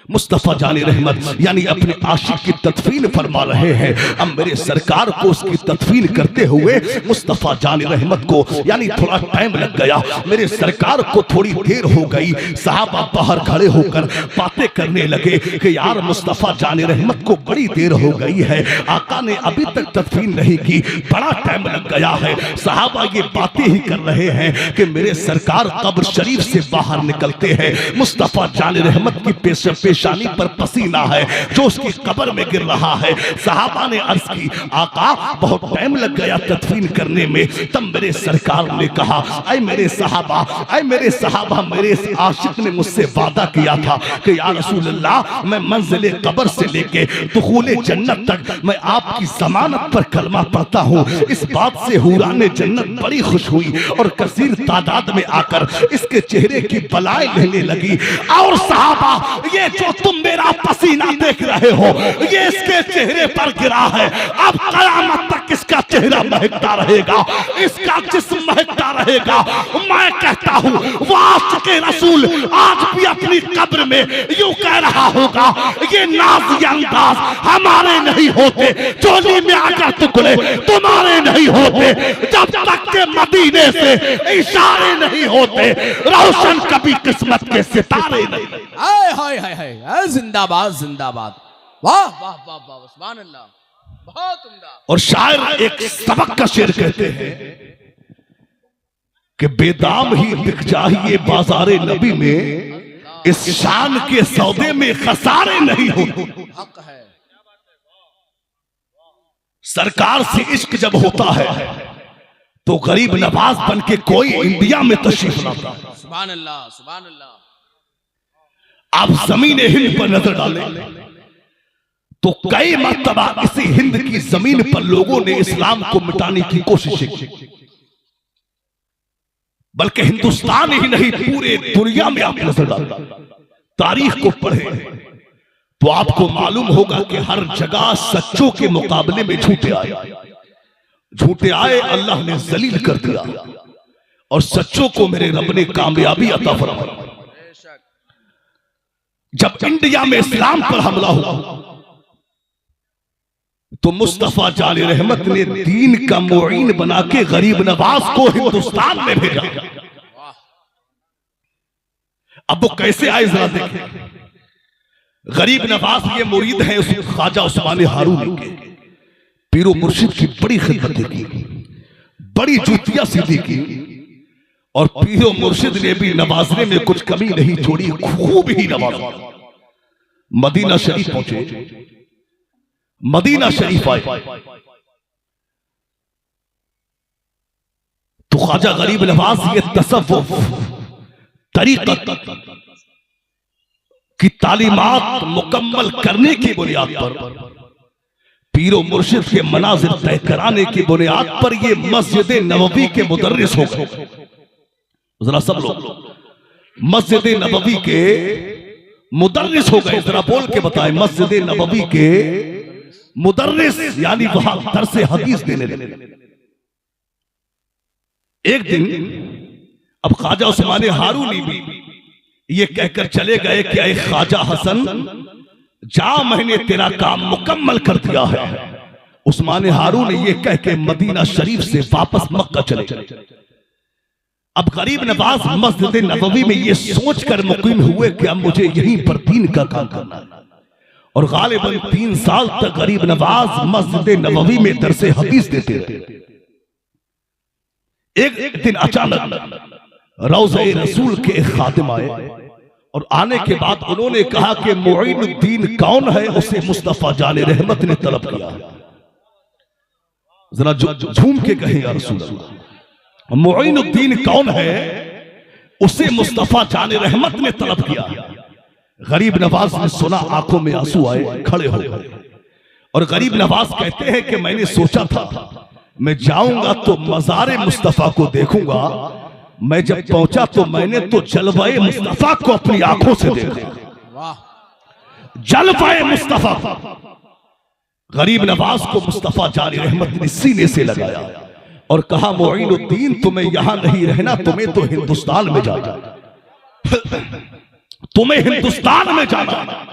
मुस्तफा जाने रहमत यानी अपने आशिक की तदफीन फरमा रहे हैं। अब मेरे सरकार को उसकी तदफीन करते हुए मुस्तफा जाने रहमत को यानी थोड़ा टाइम लग गया। मेरे सरकार को थोड़ी देर हो गई। सहाबा बाहर खड़े होकर बातें करने लगे कि यार मुस्तफा जाने रहमत को बड़ी देर हो गई है, आका ने अभी तक तदफीन नहीं की, बड़ा टाइम लग गया है। सहाबा ये बातें ही कर रहे हैं कि मेरे सरकार कब्र शरीफ से बाहर निकलते हैं। मुस्तफा जाने रहमत की पेशानी पर पसीना है जो उसकी कब्र में गिर रहा है। सहाबा ने अर्ज की, आका बहुत टाइम लग गया तदफीन करने में। तब मेरे सरकार ने कहा, ऐ मेरे सहाबा, मेरे इस आशिक ने मुझसे वादा किया था कि या रसूल अल्लाह, मैं मंजिले कब्र से लेके दुखूले जन्नत तक मैं आपकी जमानत पर कलमा पढ़ता हूँ। इस बात से हुराने जन्नत बड़ी खुश हुई और कसीर तादाद में आकर इसके चेहरे की बलाएं लेने लगी। और सहाबा, ये जो तुम मेरा पसीना देख रहे हो ये इसके चेहरे पर गिरा है, अब कयामत तक इसका चेहरा महकता रहेगा, इसका जिस्म महकता रहेगा। मैं कहता हूँ वो आशिक़े रसूल आज भी अपनी कब्र में यूं कह रहा होगा, ये नाज़ ये अंदाज हमारे नहीं होते, चोली में आकर टुकड़े तुम्हारे नहीं होते, जब तक के मदीने से इशारे नहीं होते रोशन कभी किस्मत के सितारे नहीं। हाय हाय हाय हाय, जिंदाबाद जिंदाबाद, वाह वाह वाह वाह, सुभान अल्लाह, बहुत उम्दा। और शायर एक सबक का शेर कहते हैं कि बेदाम ही बिक चाहिए बाजारे नबी में, इस शान के सौदे में खसारे नहीं होते। हक है। सरकार से इश्क जब होता है तो गरीब नवाज बन के कोई इंडिया में तशरीफ लाता है। सुभान अल्लाह सुभान अल्लाह। आप जमीन हिंद पर नजर डालें तो कई मर्तबा इसी हिंद की जमीन पर लोगों ने इस्लाम को मिटाने की कोशिश की, बल्कि हिंदुस्तान ही नहीं पूरे दुनिया में आप नजर डालें, तारीख को पढ़े तो आपको मालूम होगा कि हर जगह सच्चों के मुकाबले में झूठे आए। झूठे आए अल्लाह ने जलील कर दिया और सच्चों को मेरे रब ने कामयाबी अता फरमाई। जब इंडिया में इस्लाम पर हमला हुआ तो मुस्तफा जाने रहमत ने दीन का मुईन बना के गरीब नवाज को हिंदुस्तान में भेजा। अब वो कैसे आए जरा देखें। गरीब नवाज ये मुरीद है उस ख्वाजा उस्मान हारून के, पीरो मुर्शिद की बड़ी खिदमत की, बड़ी जूतियां सीधी की और पीरो मुर्शिद ने भी नवाजने में कुछ कमी नहीं छोड़ी, खूब ही नवाजा। मदीना शरीफ पहुंचे, मदीना शरीफ आए तो ख्वाजा गरीब नवाज ये तसव्वुफ तरीक़त की तालीमात मुकम्मल करने की बुनियाद पर, पीरो मुर्शिद के मनाजिर तय कराने की बुनियाद पर ये मस्जिद नबवी के मुदर्रिस हो गए। जरा सब लोग मस्जिद नबवी के मुदर्रिस हो गए, जरा बोल के बताएं, मस्जिद नबवी के मुदर्रिस यानी वहां दर्स हदीस देने लगे। एक दिन अब ख्वाजा उस्मान हारूनी भी ये कहकर चले गए कि ऐ ख्वाजा हसन, जा मैंने तेरा काम मुकम्मल कर दिया है। उस्मान हारून ये कह के मदीना शरीफ से वापस मक्का चले गए। अब गरीब नवाज मस्जिद नबवी में ये सोचकर मुकीम हुए कि अब मुझे यहीं पर दीन का काम करना है, और गालिबन 3 साल तक गरीब नवाज मस्जिद नबवी में दरस हदीस देते रहे। एक दिन अचानक रौज़े रसूल के एक खादिम आए, और आने के बाद उन्होंने कहा कि मुईनुद्दीन कौन है, उसे मुस्तफा जाने रहमत ने तलब किया। जरा झूम के कहें या रसूल अल्लाह, मुईनुद्दीन कौन है, उसे मुस्तफा जाने रहमत ने तलब किया। गरीब नवाज ने सुना, आंखों में आंसू आए, खड़े हो गए। और गरीब नवाज कहते हैं कि मैंने सोचा था मैं जाऊंगा तो मज़ारे मुस्तफा को देखूंगा, मैं जब पहुंचा तो मैंने तो जलवाए मुस्तफा को अपनी आंखों से देखा। जलवाए मुस्तफा, गरीब नवाज को मुस्तफा जानी रहमत ने सीने से लगाया और कहा, मुईनुद्दीन तुम्हें यहां नहीं रहना, तुम्हें तो हिंदुस्तान में जाना, तुम्हें हिंदुस्तान में जाना।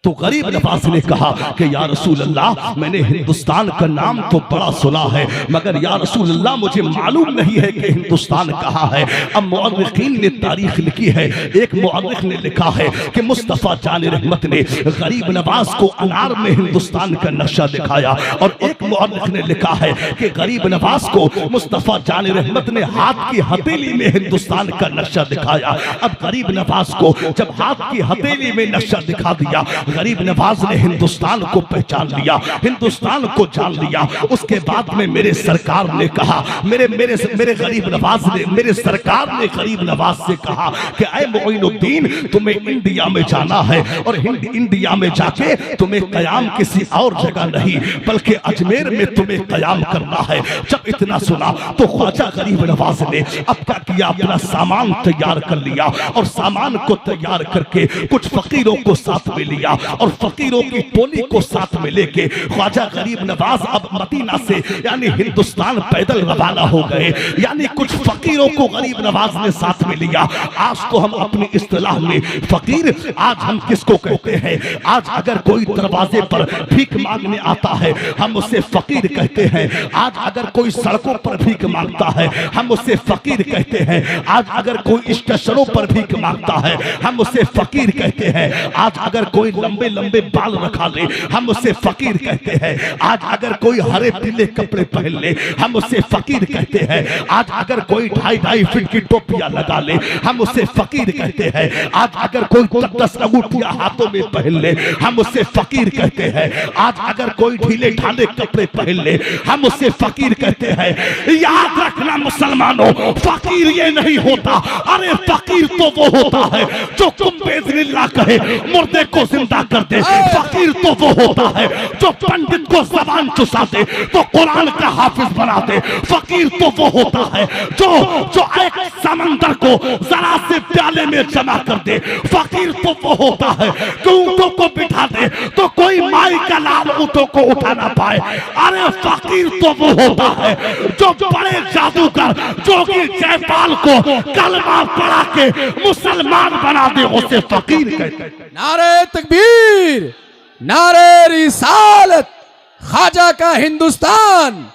तो गरीब नवाज ने कहा कि या रसूल अल्लाह, मैंने हिंदुस्तान का नाम तो बड़ा सुना है, मगर या रसूल अल्लाह मुझे मालूम नहीं है कि हिंदुस्तान कहाँ है। अब मुअर्रिखीन ने तारीख लिखी है, एक मुअर्रिख ने लिखा है कि मुस्तफा जान रहमत ने गरीब नवाज को अनार में हिंदुस्तान का नक्शा दिखाया, और एक मुअर्रिख ने लिखा है कि गरीब नवाज को मुस्तफा जान रहमत ने हाथ की हथेली में हिंदुस्तान का नक्शा दिखाया। अब गरीब नवाज को जब हाथ की हथेली में नक्शा दिखा दिया, गरीब नवाज ने हिंदुस्तान को पहचान लिया, हिंदुस्तान को जान लिया। उसके बाद में मेरे सरकार ने कहा, मेरे गरीब नवाज ने, मेरे सरकार ने गरीब नवाज से कहा कि ऐ मुईनुद्दीन, तुम्हें इंडिया में जाना है, और इंडिया में जाके तुम्हें कयाम किसी और जगह नहीं बल्कि अजमेर में तुम्हें कयाम करना है। जब इतना सुना तो ख्वाजा गरीब नवाज ने अब क्या किया, अपना सामान तैयार कर लिया, और सामान को तैयार करके कुछ फकीरों को साथ में लिया, और फकीरों की टोली को साथ में लेके ख्वाजा गरीब नवाज अब मदीना से यानी हिंदुस्तान पैदल रवाना हो गए। यानी कुछ फकीरों को गरीब नवाज ने साथ में लिया। आज तो हम अपनी इस्तिलाह में फकीर, आज हम किसको कहते हैं? आज अगर कोई दरवाजे पर भीख मांगने आता है हम उसे फकीर कहते हैं। आज अगर कोई सड़कों पर भीख मांगता है हम उसे फकीर कहते हैं। आज अगर कोई स्टेशनों पर भीख मांगता है हम उसे फकीर कहते हैं। आज अगर कोई लंबे लंबे बाल रखा ले हम उसे फकीर कहते हैं। आज अगर कोई हरे पीले कपड़े पहन ले हम उसे फकीर कहते हैं। आज अगर कोई 2.5 फीट की टोपियां लगा ले हम उसे फकीर कहते हैं। आज अगर कोई 10 अंगूठियां हाथों में पहन ले हम उसे फकीर कहते हैं। आज अगर कोई ढीले ढाले कपड़े पहन ले हम उसे फकीर कहते हैं। याद रखना मुसलमानों, फकीर ये नहीं होता, अरे फकीर तो वो होता है जो कुंबेज़िल्लाह कहे मुर्दे को जिंदा कर दे। फकीर तो वो होता है जो पंडित को ज़बान चुसा दे तो कुरान का हाफिज बना दे। फकीर तो वो होता है जो एक समंदर को जरा से प्याले में जमा कर दे। फकीर तो वो होता है कि ऊंटों को बिठा दे तो कोई माई का लाल ऊंटों को उठा ना पाए। अरे फकीर तो वो होता है जो बड़े जादूगर जोगी जयपाल को कलमा पढ़ा के मुसलमान बना दे, उसे फकीर कहते हैं। नारे तकबीर, नारे रिसालत, ख्वाजा का हिंदुस्तान,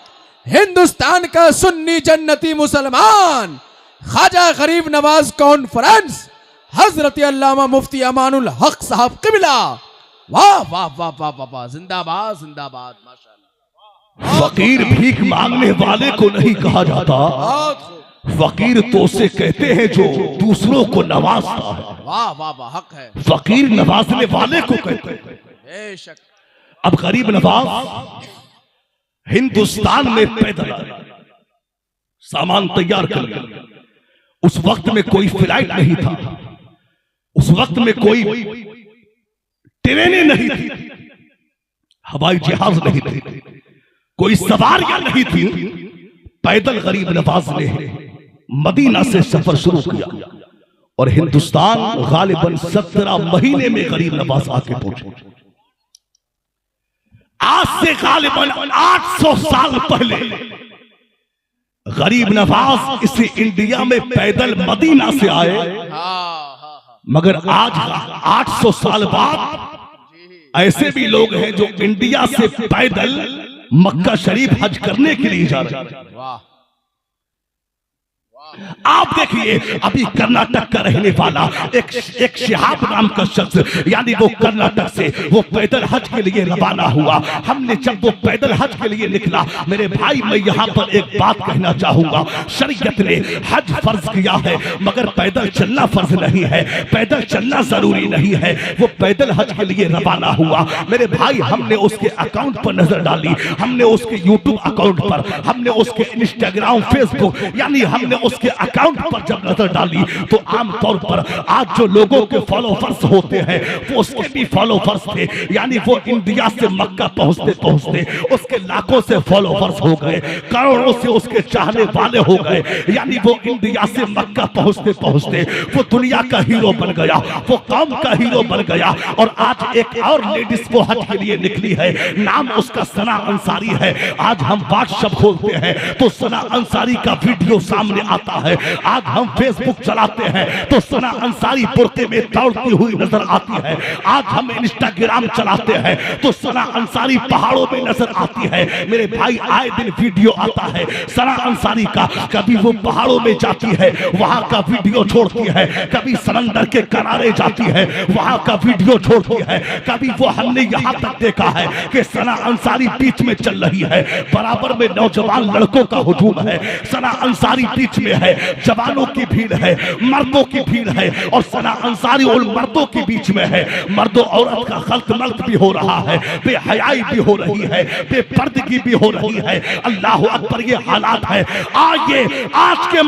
हिंदुस्तान का सुन्नी जन्नती मुसलमान, ख्वाजा गरीब नवाज कॉन्फ्रेंस, हजरत अल्लामा मुफ्ती अमानुल हक साहब किबला। वाह वाह वाह वाह वाह वाह, जिंदाबाद जिंदाबाद, माशाअल्लाह। फकीर भीख मांगने वाले को नहीं कहा जाता, फकीर तो उसे कहते हैं जो दूसरों को नवाजता है। वाह वाह वाह, हक है। फकीर नवाजने वाले को कहते हैं। बेशक। अब गरीब नवाज हिंदुस्तान में पैदल आए, सामान तैयार कर लिया। उस वक्त में कोई फ्लाइट नहीं था, उस वक्त में कोई ट्रेनें नहीं थी, हवाई जहाज नहीं थे, कोई सवारियां नहीं थी। पैदल गरीब नवाज ने मदीना से सफर शुरू किया और हिंदुस्तान गालिबन 17 महीने में गरीब नवाज आके पहुंचे। आज से गालिबन 800 साल पहले गरीब नवाज इसे इंडिया में पैदल मदीना से आए, मगर आज 800 साल बाद ऐसे भी लोग हैं जो इंडिया से पैदल मक्का शरीफ हज करने के लिए जा रहे हैं। आप देखिए, अभी कर्नाटक का रहने वाला एक शिहाब नाम का शख्स, यानी वो कर्नाटक से वो पैदल हज के लिए रवाना हुआ। हमने जब वो पैदल हज के लिए निकला, मेरे भाई मैं यहाँ पर एक बात कहना चाहूंगा, शरीयत ने हज फर्ज किया है मगर पैदल चलना फर्ज नहीं है, पैदल चलना जरूरी नहीं है। वो पैदल हज के लिए रवाना हुआ। मेरे भाई, हमने उसके अकाउंट पर नजर डाली, हमने उसके यूट्यूब अकाउंट पर, हमने उसके इंस्टाग्राम, फेसबुक, यानी हमने उसके अकाउंट पर जब नजर डाली तो आमतौर पर आज जो लोगों के फॉलोवर्स होते हैं वो उसके भी फॉलोवर्स थे, यानी वो इंडिया से मक्का पहुंचते पहुंचते उसके लाखों से फॉलोवर्स हो गए, करोड़ों से उसके चाहने वाले हो गए, यानी वो इंडिया से मक्का पहुंचते पहुंचते वो दुनिया का हीरो बन गया, वो कौम का हीरो बन गया। और आज एक और लेडीज वो हज के लिए निकली है, नाम उसका सना अंसारी है। आज हम व्हाट्सएप खोलते हैं तो सना अंसारी का वीडियो सामने आता है, आज हम फेसबुक चलाते हैं तो सना अंसारी बुर्के में दौड़ती हुई नजर आती है, आज हम इंस्टाग्राम चलाते हैं तो सना अंसारी पहाड़ों में नजर आती है। मेरे भाई, आए दिन वीडियो आता है सना अंसारी का, कभी वो पहाड़ों में जाती है वहां का वीडियो छोड़ती है, कभी समंदर के किनारे जाती है वहां का वीडियो छोड़ती है, कभी वो हमने यहां तक देखा है कि सना अंसारी बीच में चल रही है, बराबर में नौजवान लड़कों का हुजूम है, सना अंसारी बीच में है, जवानों की भीड़ है, मर्दों की भीड़ है, और सना अंसारी उन मर्दों के बीच में है। मर्दों औरत का खल्त मल्त भी हो रहा है, बेहयाई भी हो रही है, बेपर्दगी भी हो रही है। अल्लाह अकबर, ये हालात है। आइए आज के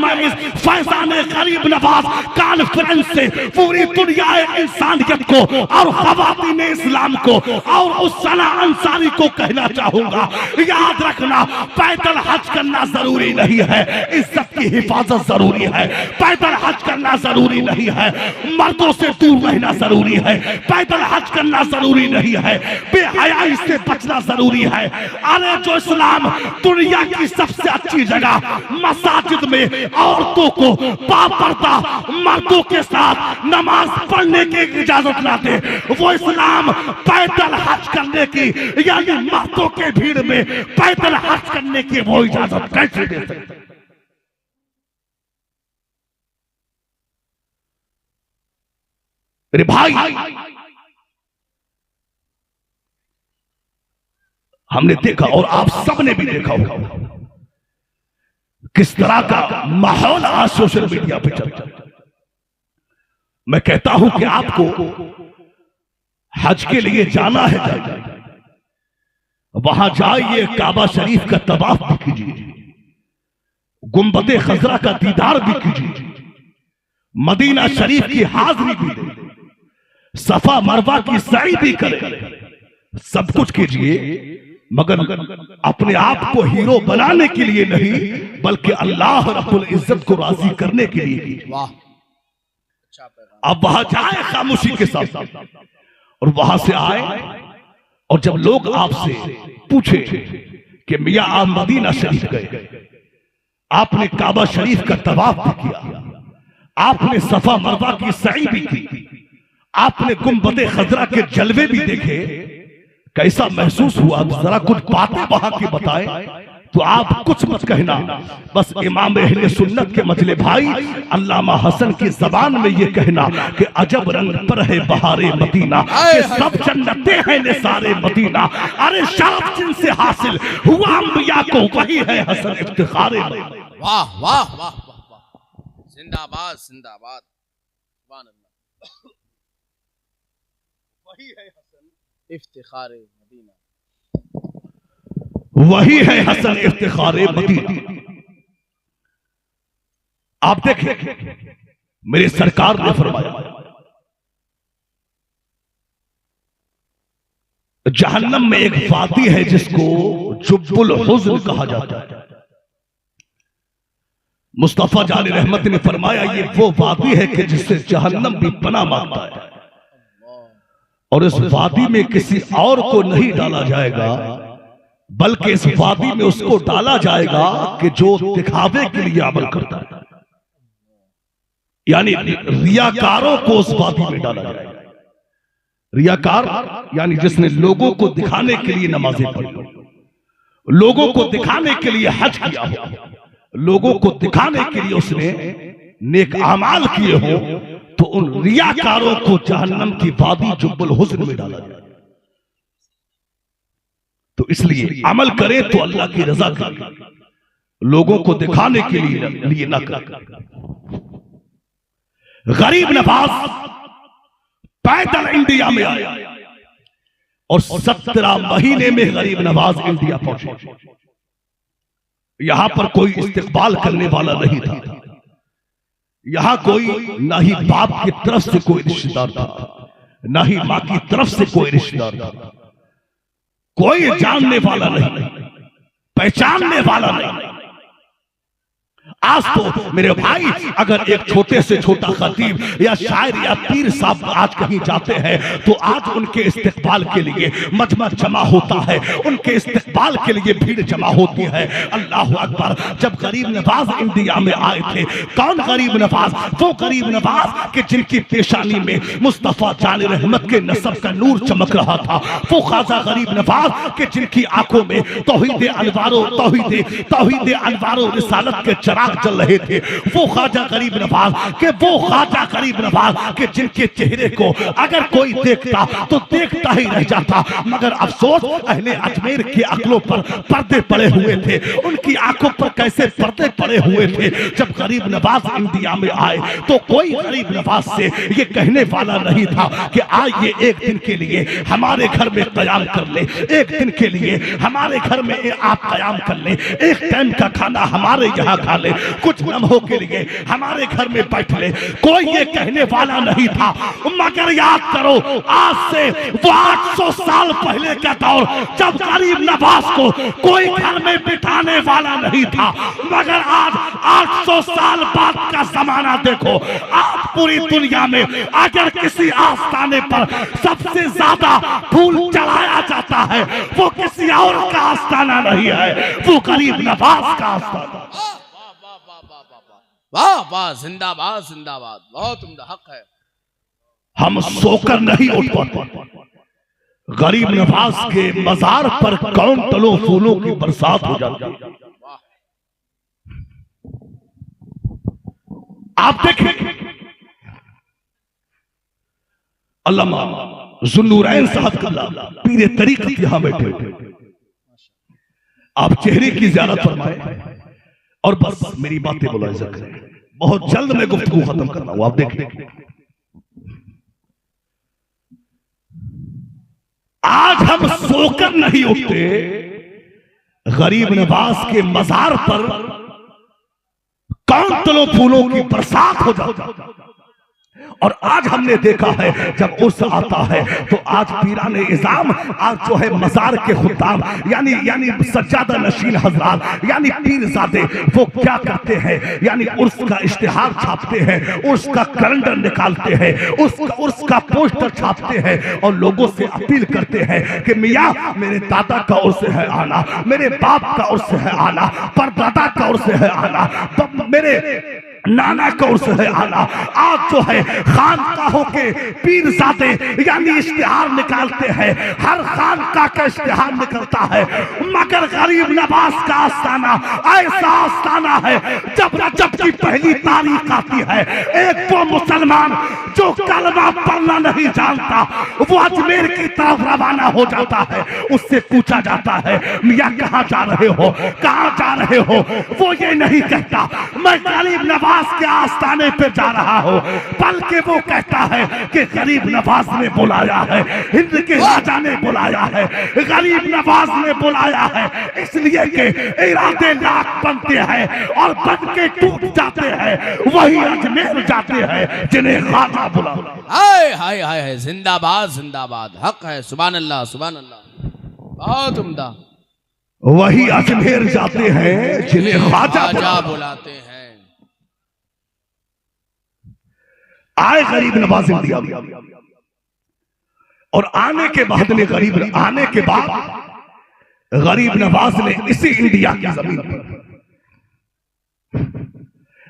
फैजान गरीब नवाज कॉन्फ्रेंस से पूरी दुनिया इंसानियत को और खवातीन इस्लाम को और उस सना अंसारी को कहना चाहूंगा, याद रखना पैदल हज करना जरूरी नहीं है, इज्जत की हिफाजत जरूरी है। पैदल हज करना जरूरी नहीं है, मर्दों से दूर रहना जरूरी है। पैदल हज करना जरूरी नहीं है, बेहयाई से बचना जरूरी है। अरे जो इस्लाम दुनिया की सबसे अच्छी जगह मसाजिद में औरतों को बापर्दा मर्दों के साथ नमाज पढ़ने की इजाजत ना दे, वो इस्लाम पैदल हज करने की, यानी मर्दों के भीड़ में पैदल हज करने की वो इजाजत कैसे दे सकते? मेरे भाई, हमने देखा और आप सबने भी देखा होगा किस तरह का माहौल आज सोशल मीडिया पे चलता है। मैं कहता हूं कि आपको हज के लिए जाना है, वहां जाइए, काबा शरीफ का तवाफ भी कीजिए, गुंबदे खजरा का दीदार भी कीजिए, मदीना शरीफ की हाजिरी भी दे, सफा मरवा की सई भी करे, सब कुछ कीजिए, मगर अपने आप को हीरो बनाने के लिए नहीं, बल्कि अल्लाह रब्बुल इज्जत को राजी करने के लिए कीजिए। अब वहां जाए खामोशी के साथ और वहां से आए, और जब लोग आपसे पूछे कि मियां आप मदीना शरीफ गए, आपने काबा शरीफ का तवाफ भी किया, आपने सफा मरवा की सई भी की, आपने गुंबदे खजरा के जलवे भी देखे, कैसा महसूस हुआ? जरा कुछ बातें वहां की बताएं। तो आप कुछ मत कहना, बस इमाम अहले सुन्नत के मजले भाई अल्लामा हसन की जबान में ये कहना कि अजब रंग पर है बहारे मदीना, कि सब जन्नते हैं निसारे मदीना। अरे शरफ जिनसे हासिल हुआ अंबिया को, वही है हसन इफ्तिखारे। वाह वाह वाह वाह, जिंदाबाद जिंदाबाद, वही है हसन इफ्तिखारे मदीना, वही है हसन इफ्तिखारे मदीना। आप देखें, मेरे सरकार ने फरमाया, जहन्नम में एक वादी है जिसको जुब्बुल हुज़्न कहा जाता है। मुस्तफा जान रहमत ने फरमाया ये वो वादी है कि जिससे जहन्नम भी पनाह मांगता है, और इस वादी में किसी और को नहीं डाला जाएगा, बल्कि इस वादी में उसको डाला जाएगा कि जो दिखावे के लिए अमल करता है, यानी रियाकारों को उस वादी में डाला जाएगा। रियाकार यानी जिसने लोगों को दिखाने के लिए नमाजें पढ़ी, लोगों को दिखाने के लिए हज किया हो, लोगों को दिखाने के लिए उसने नेक अमाल किए हो, तो उन रियाकारों को जहन्नम की वादी जुब्बुल हुस्न में डाला जाए। तो इसलिए अमल करें तो अल्लाह की रजा करें, लोगों को दिखाने के लिए ना करें। गरीब नवाज पैदल इंडिया में आया और 17 महीने में गरीब नवाज इंडिया पहुंचे। यहां पर कोई इस्तेकबाल करने वाला नहीं था, यहां कोई ना ही बाप की तरफ से कोई रिश्तेदार था, ना ही मां की तरफ से कोई रिश्तेदार था, कोई जानने वाला नहीं, पहचानने वाला नहीं। आज तो मेरे भाई अगर एक छोटे से छोटा खतीब या शायर या पीर साहब आज कहीं जाते हैं तो आज उनके इस्तेकबाल के लिए मजमा जमा होता है, उनके इस्तेकबाल के लिए भीड़ जमा होती है। अल्लाह अकबर। जब गरीब नवाज इंडिया में आए थे, कौन गरीब नवाज? वो गरीब नवाज के जिनकी पेशानी में मुस्तफा जान रहमत के नसब का नूर चमक रहा था, वो ख्वाजा गरीब नवाज के जिनकी आंखों में तौहीद अनवारो रिसालत के चराग चल रहे थे, वो ख्वाजा गरीब नवाज के जिनके चेहरे को अगर कोई देखता तो देखता ही रह जाता। मगर अफसोस अहले अजमेर की अक्लों पर पर्दे पड़े हुए थे, उनकी आंखों पर कैसे पर्दे पड़े हुए थे। जब गरीब नवाज इंडिया में आए तो कोई गरीब नवाज से ये कहने वाला नहीं था कि आइए एक दिन के लिए हमारे घर में कयाम कर ले, एक दिन के लिए हमारे घर में आप कयाम कर ले, एक टाइम का खाना हमारे यहाँ खा ले, कुछ लम्हों के लिए हमारे घर में बैठ ले। कोई ये कहने वाला नहीं था। मगर याद करो, आज से वो 800 साल पहले का दौर जब गरीब नवाज को कोई घर में बिठाने वाला नहीं था, मगर आज 800 साल बाद का जमाना देखो। आज पूरी दुनिया में अगर किसी आस्थाने पर सबसे ज्यादा फूल चढ़ाया जाता है वो किसी और का आस्थाना नहीं है, वो गरीब नवाज का आस्थाना। वाह वाह, जिंदाबाद जिंदाबाद, बहुत उम्दा, हक है। हम सोकर नहीं उठ पाते। गरीब नवाज के मजार पर कौंटलों फूलों की बरसात हो जाती है। आप देखें, अल्लामा जुन्नूरैन साहब का पीरे तरीक़त यहां बैठे हुए, आप चेहरे की ज़ियारत फरमाएं और बस मेरी बातें मुलाहिज़ा करें। बहुत जल्द मैं गुफ्तगू खत्म कर रहा हूं, आप देखें। आज हम सोकर नहीं उठते, गरीब नवाज के मजार पर कौंटलों फूलों की बरसात हो जाती। और आज हमने देखा है जब उर्स आता है तो आज पीराने इज़ाम, आज जो है मजार के खुद्दाम यानी सज्जादा नशीन हजरात यानी पीरजादे, वो क्या करते हैं, यानी उर्स का इश्तिहार छापते हैं, उर्स का कैलेंडर निकालते हैं, उर्स का पोस्टर छापते हैं और लोगों से अपील करते हैं कि मियाँ मेरे दादा का उर्स है आना, मेरे बाप का उर्स है आना, परदादा का उर्स है आना, मेरे नाना का उर्स है आना। आज जो है खानकाहों के पीरजादे यानी इश्तिहार निकालते हैं, हर खानकाह का इश्तिहार निकलता है, मगर गरीब नवाज का आस्थाना ऐसा आस्थाना है जब रजब की पहली तारीख आती है, एक वो मुसलमान जो कलमा पढ़ना नहीं जानता वो अजमेर की तरफ रवाना हो जाता है। उससे पूछा जाता है मियाँ कहाँ जा रहे हो, कहाँ जा रहे हो? वो ये नहीं कहता मैं गरीब नवाज के आस्थाने पे जा रहा हूँ, बल्कि वो कहता है कि गरीब नवाज ने बुलाया है, हिंद के राजा ने बुलाया है, गरीब नवाज ने बुलाया है, इसलिए कि इरादे लाख बनते हैं और बन के टूट जाते हैं, वही अजमेर जाते हैं जिन्हें ख्वाजा बुलाया। हाय हाय हाय, जिंदाबाद जिंदाबाद, हक है, सुभान अल्लाह सुभान अल्लाह, बहुत उम्दा। वही अजमेर जाते हैं जिन्हें ख्वाजा बुलाते हैं। आए गरीब नवाज इंडिया में, और आने के बाद ने गरीब नवाज ने इसी इंडिया की जमीन पर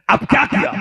अब क्या किया,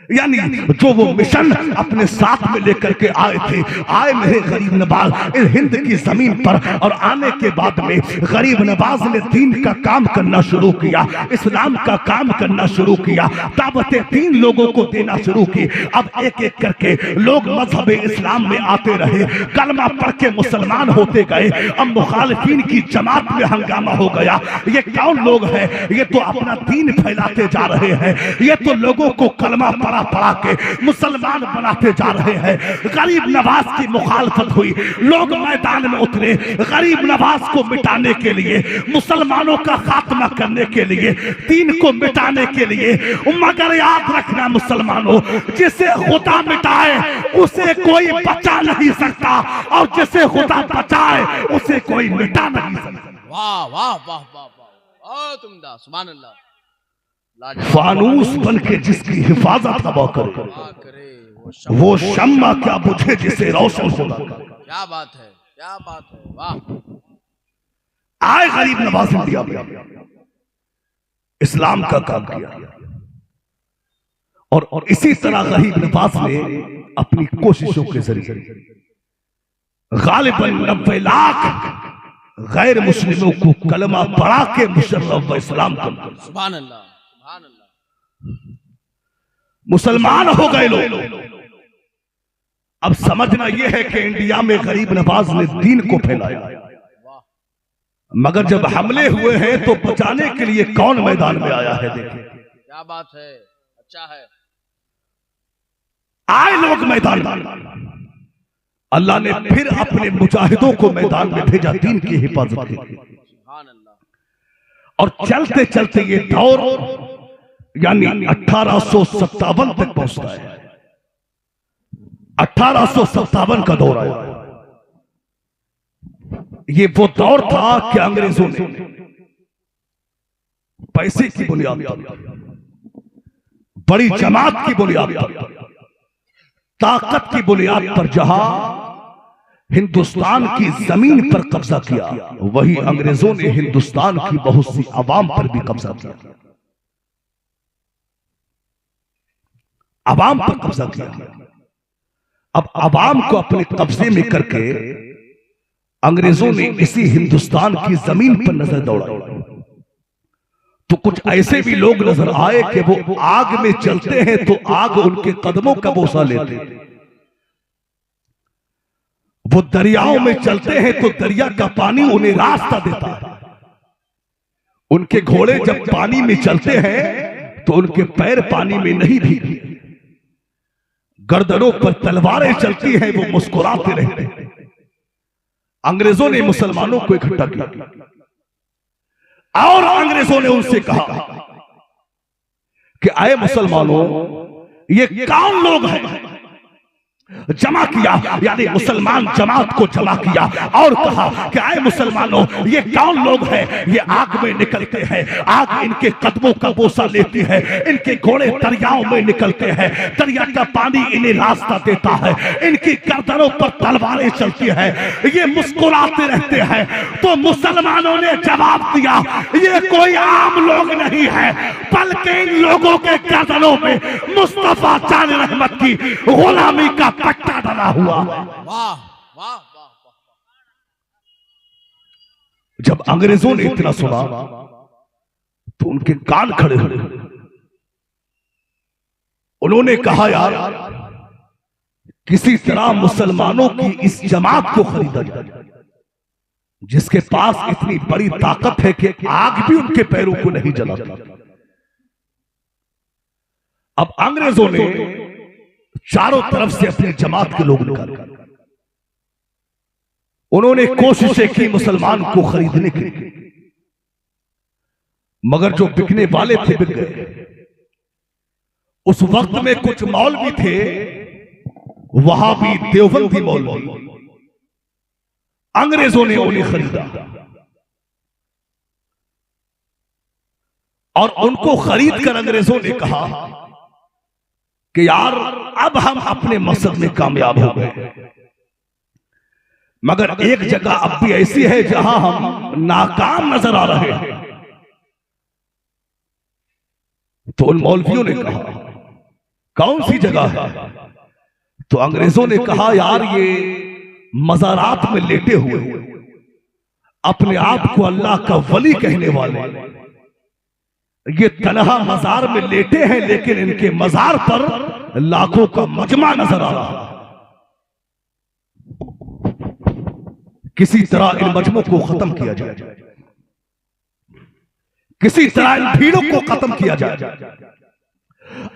यानी जो वो मिशन अपने साथ में लेकर के आए थे, आए मेरे गरीब नवाज इस हिंद की जमीन पर, और आने के बाद में गरीब नवाज ने दीन का काम करना शुरू किया, इस्लाम का काम करना शुरू किया, दावतें दीन लोगों को देना शुरू की। अब एक एक करके लोग मजहब इस्लाम में आते रहे, कलमा पढ़ के मुसलमान होते गए। अब मुखालिफिन की जमात में हंगामा हो गया, ये कौन लोग हैं, ये तो अपना दीन फैलाते जा रहे हैं, ये तो लोगों को कलमा पढ़ा के मुसलमान बनाते जा रहे हैं। गरीब नवाज की मुखालफत हुई, लोग मैदान में उतरे गरीब नवाज को मिटाने के लिए, मुसलमानों का खात्मा करने के लिए, दीन को मिटाने के लिए। मगर याद रखना मुसलमानों, जिसे खुदा मिटाए उसे कोई बचा नहीं सकता, और जिसे खुदा बचाए उसे कोई मिटा नहीं सकता। वाह वाह वाह वाह वाह, तुमदा सुभान अल्लाह। फानूस बन के जिसकी हिफाजत हवा करे, वो शम्मा क्या बुझे जिसे रोशन होना। क्या बात है, क्या बात है, वाह। आए गरीब नवाज इंडिया में, इस्लाम का काम किया, और इसी तरह गरीब नवाज ने अपनी कोशिशों के जरिए गालिबन 90 लाख गैर मुस्लिमों को कलमा पढ़ा के मुशर्रफ व इस्लाम का सुभान अल्लाह, सुभान अल्लाह, मुसलमान हो गए लोग। अब समझना यह है कि इंडिया में गरीब नवाज ने दीन को फैलाया, मगर जब हमले हुए हैं तो बचाने के लिए कौन मैदान में आया है? देखिए क्या बात है, अच्छा है। आए लोग मैदान में, अल्लाह ने फिर अपने मुजाहिदों को मैदान में भेजा दीन की हिफाजत के लिए। और चलते चलते ये दौर यानी 1857 तक पहुंचता है। 1857 का दौर आया। ये वो दौर था कि अंग्रेजों ने पैसे की बुनियाद पर, बड़ी जमात की बुनियाद पर, ताकत की बुनियाद पर जहां हिंदुस्तान की जमीन पर कब्जा किया, वही अंग्रेजों ने हिंदुस्तान की बहुत सी आवाम पर भी कब्जा किया। आवाम पर कब्जा किया। अब आवाम को अपने कब्जे में करके अंग्रेजों ने इसी हिंदुस्तान की जमीन पर नजर दौड़ाई। तो कुछ ऐसे भी लोग नजर आए कि वो आग में चलते हैं तो आग उनके कदमों का बोसा लेते हैं, वो दरियाओं में चलते हैं तो दरिया का पानी उन्हें रास्ता देता है। उनके घोड़े जब पानी में चलते हैं तो उनके पैर पानी में नहीं भीगते, गर्दनों पर तलवारें चलती हैं, वो मुस्कुराते रहते हैं। अंग्रेजों ने मुसलमानों को इकट्ठा किया और अंग्रेजों ने उनसे कहा कि आए मुसलमानों, ये कौन लोग हैं? जमा किया, यानी मुसलमान जमात को जमा किया और कहा कि आए मुसलमानों, ये कौन लोग हैं? ये आग में निकलते हैं, आग इनके कदमों का बोसा लेती है, इनके घोड़े दरियाओं में निकलते हैं, दरिया का पानी इन्हें रास्ता देता है, इनकी गर्दनों पर तलवारें चलती हैं, ये मुस्कुराते रहते हैं। तो मुसलमानों ने जवाब दिया, ये कोई आम लोग नहीं है, बल्कि इन लोगों के गर्दनों में मुस्तफा जान रहमत की गुलामी का पट्टा डाला हुआ। वाह वाह वाह। जब अंग्रेजों ने इतना सुना तो उनके कान खड़े हुए। उन्होंने कहा, यार किसी तरह मुसलमानों की इस जमात को खरीदा जाए, जिसके पास इतनी बड़ी ताकत है कि आग भी उनके पैरों को नहीं जलाती। अब अंग्रेजों ने चारों तरफ से अपनी जमात के लोग निकाले। उन्होंने कोशिशें की मुसलमान को खरीदने की, मगर जो बिकने वाले थे बिक गए। उस वक्त में कुछ मौलवी थे, वहां भी देवबंदी मौलवी, अंग्रेजों ने उन्हें खरीदा और उनको खरीद कर अंग्रेजों ने कहा कि यार अब हम अपने मकसद में कामयाब हो गए, मगर एक जगह अब भी ऐसी है जहां हम नाकाम नजर आ रहे हैं। तो उन मौलवियों ने कहा कौन सी जगह है? तो अंग्रेजों ने कहा यार ये मज़ारात में लेटे हुए अपने आप को अल्लाह का वली कहने वाले ये तनहा मजार में लेटे हैं, लेकिन इनके मजार पर लाखों का मजमा नजर आ रहा है। किसी तरह इन मजमों को खत्म किया जाए, किसी तरह इन भीड़ों को खत्म किया जाए।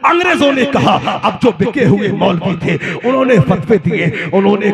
अंग्रेजों ने कहा, अब जो बिके हुए मौलवी थे उन्होंने फतवे दिए, उन्होंने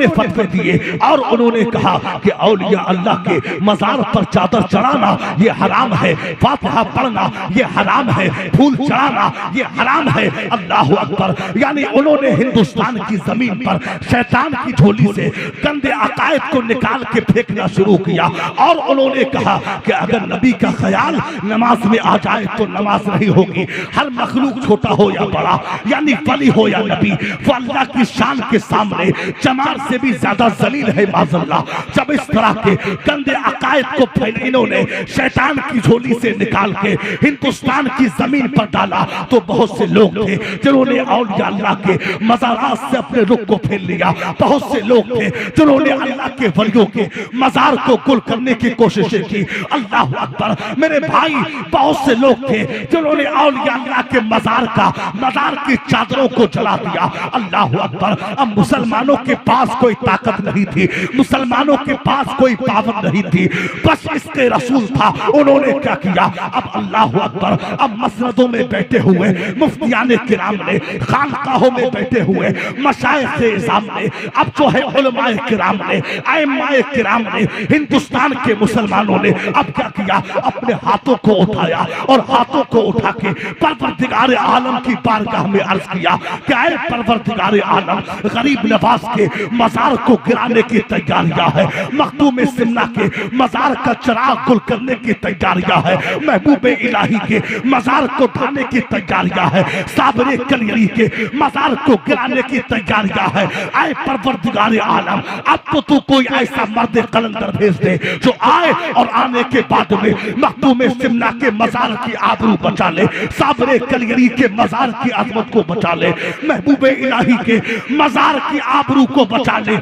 फतवे दिए और उन्होंने कहा कि औलिया अल्लाह के मजार पर चादर चढ़ाना ये हराम है, फातिहा पढ़ना ये हराम है, फूल चढ़ाना ये हराम है। अल्लाह अकबर। यानी उन्होंने हिंदुस्तान की जमीन पर शैतान की झोली से गंदे अकायद को निकाल के फेंकना शुरू किया और उन्होंने कहा कि अगर नबी का ख्याल नमाज में आ जाए तो नमाज नहीं होगी। हर मखलूक छोटा हो या बड़ा, यानी वली हो या नबी, वो अल्लाह की शान के सामने चमार से भी ज्यादा जलील है माज़अल्लाह। जब इस तरह के गंदे अकायद को इन्होंने शैतान की झोली से निकाल के हिंदुस्तान की जमीन पर डाला तो बहुत से लोग थे जिन्होंने औलिया अल्लाह के मज़ारात से अपने रुख को फेर लिया। बहुत से लोग थे जिन्होंने अल्लाह के वलियों के मजार को गुल करने की कोशिशें की। अल्लाह अकबर। मेरे भाई, बहुत से लोग थे जिन्होंने औलिया अल्लाह के मजार की चादरों को जला दिया। अल्लाह अकबर। अब मुसलमानों के पास कोई ताकत नहीं थी, मुसलमानों के पास कोई पावर नहीं थी, बस इसके रसूल था। उन्होंने क्या किया? अब अल्लाह अकबर, अब मसनदों में बैठे हुए मुफ्तियाने किराम ने, खानकाहों में बैठे हुए मशाइख़े इज़ाम ने, अब जो है उलमाए किराम ने, आइम्माए किराम ने, हिंदुस्तान के मुसलमानों ने अब क्या किया? अपने हाथों को उठाया और हाथों को उठा के परवरदिगार आलम की बारगाह में अर्ज किया कि ऐ परवरदिगार आलम, गरीब नवाज के मजार को गिराने की तैयारियां है, मखदूम सिमना के मजार का चिराग गुल करने की तैयारियां है, महबूब इलाही के मजार को ढाने की तैयारियां है, साबरे कलियरी के मजार को गिराने की तैयारियां है। ऐ परवरदिगार आलम, अब तो तू कोई ऐसा मर्द कलंदर भेज दे जो आए और आने के बाद में मखदूम सिमना के मजार की आबरू बचा ले, साबरे कलियरी के मजार की अजमत को बचा ले, महबूब इलाही के मजार की आबरू को बचा ले।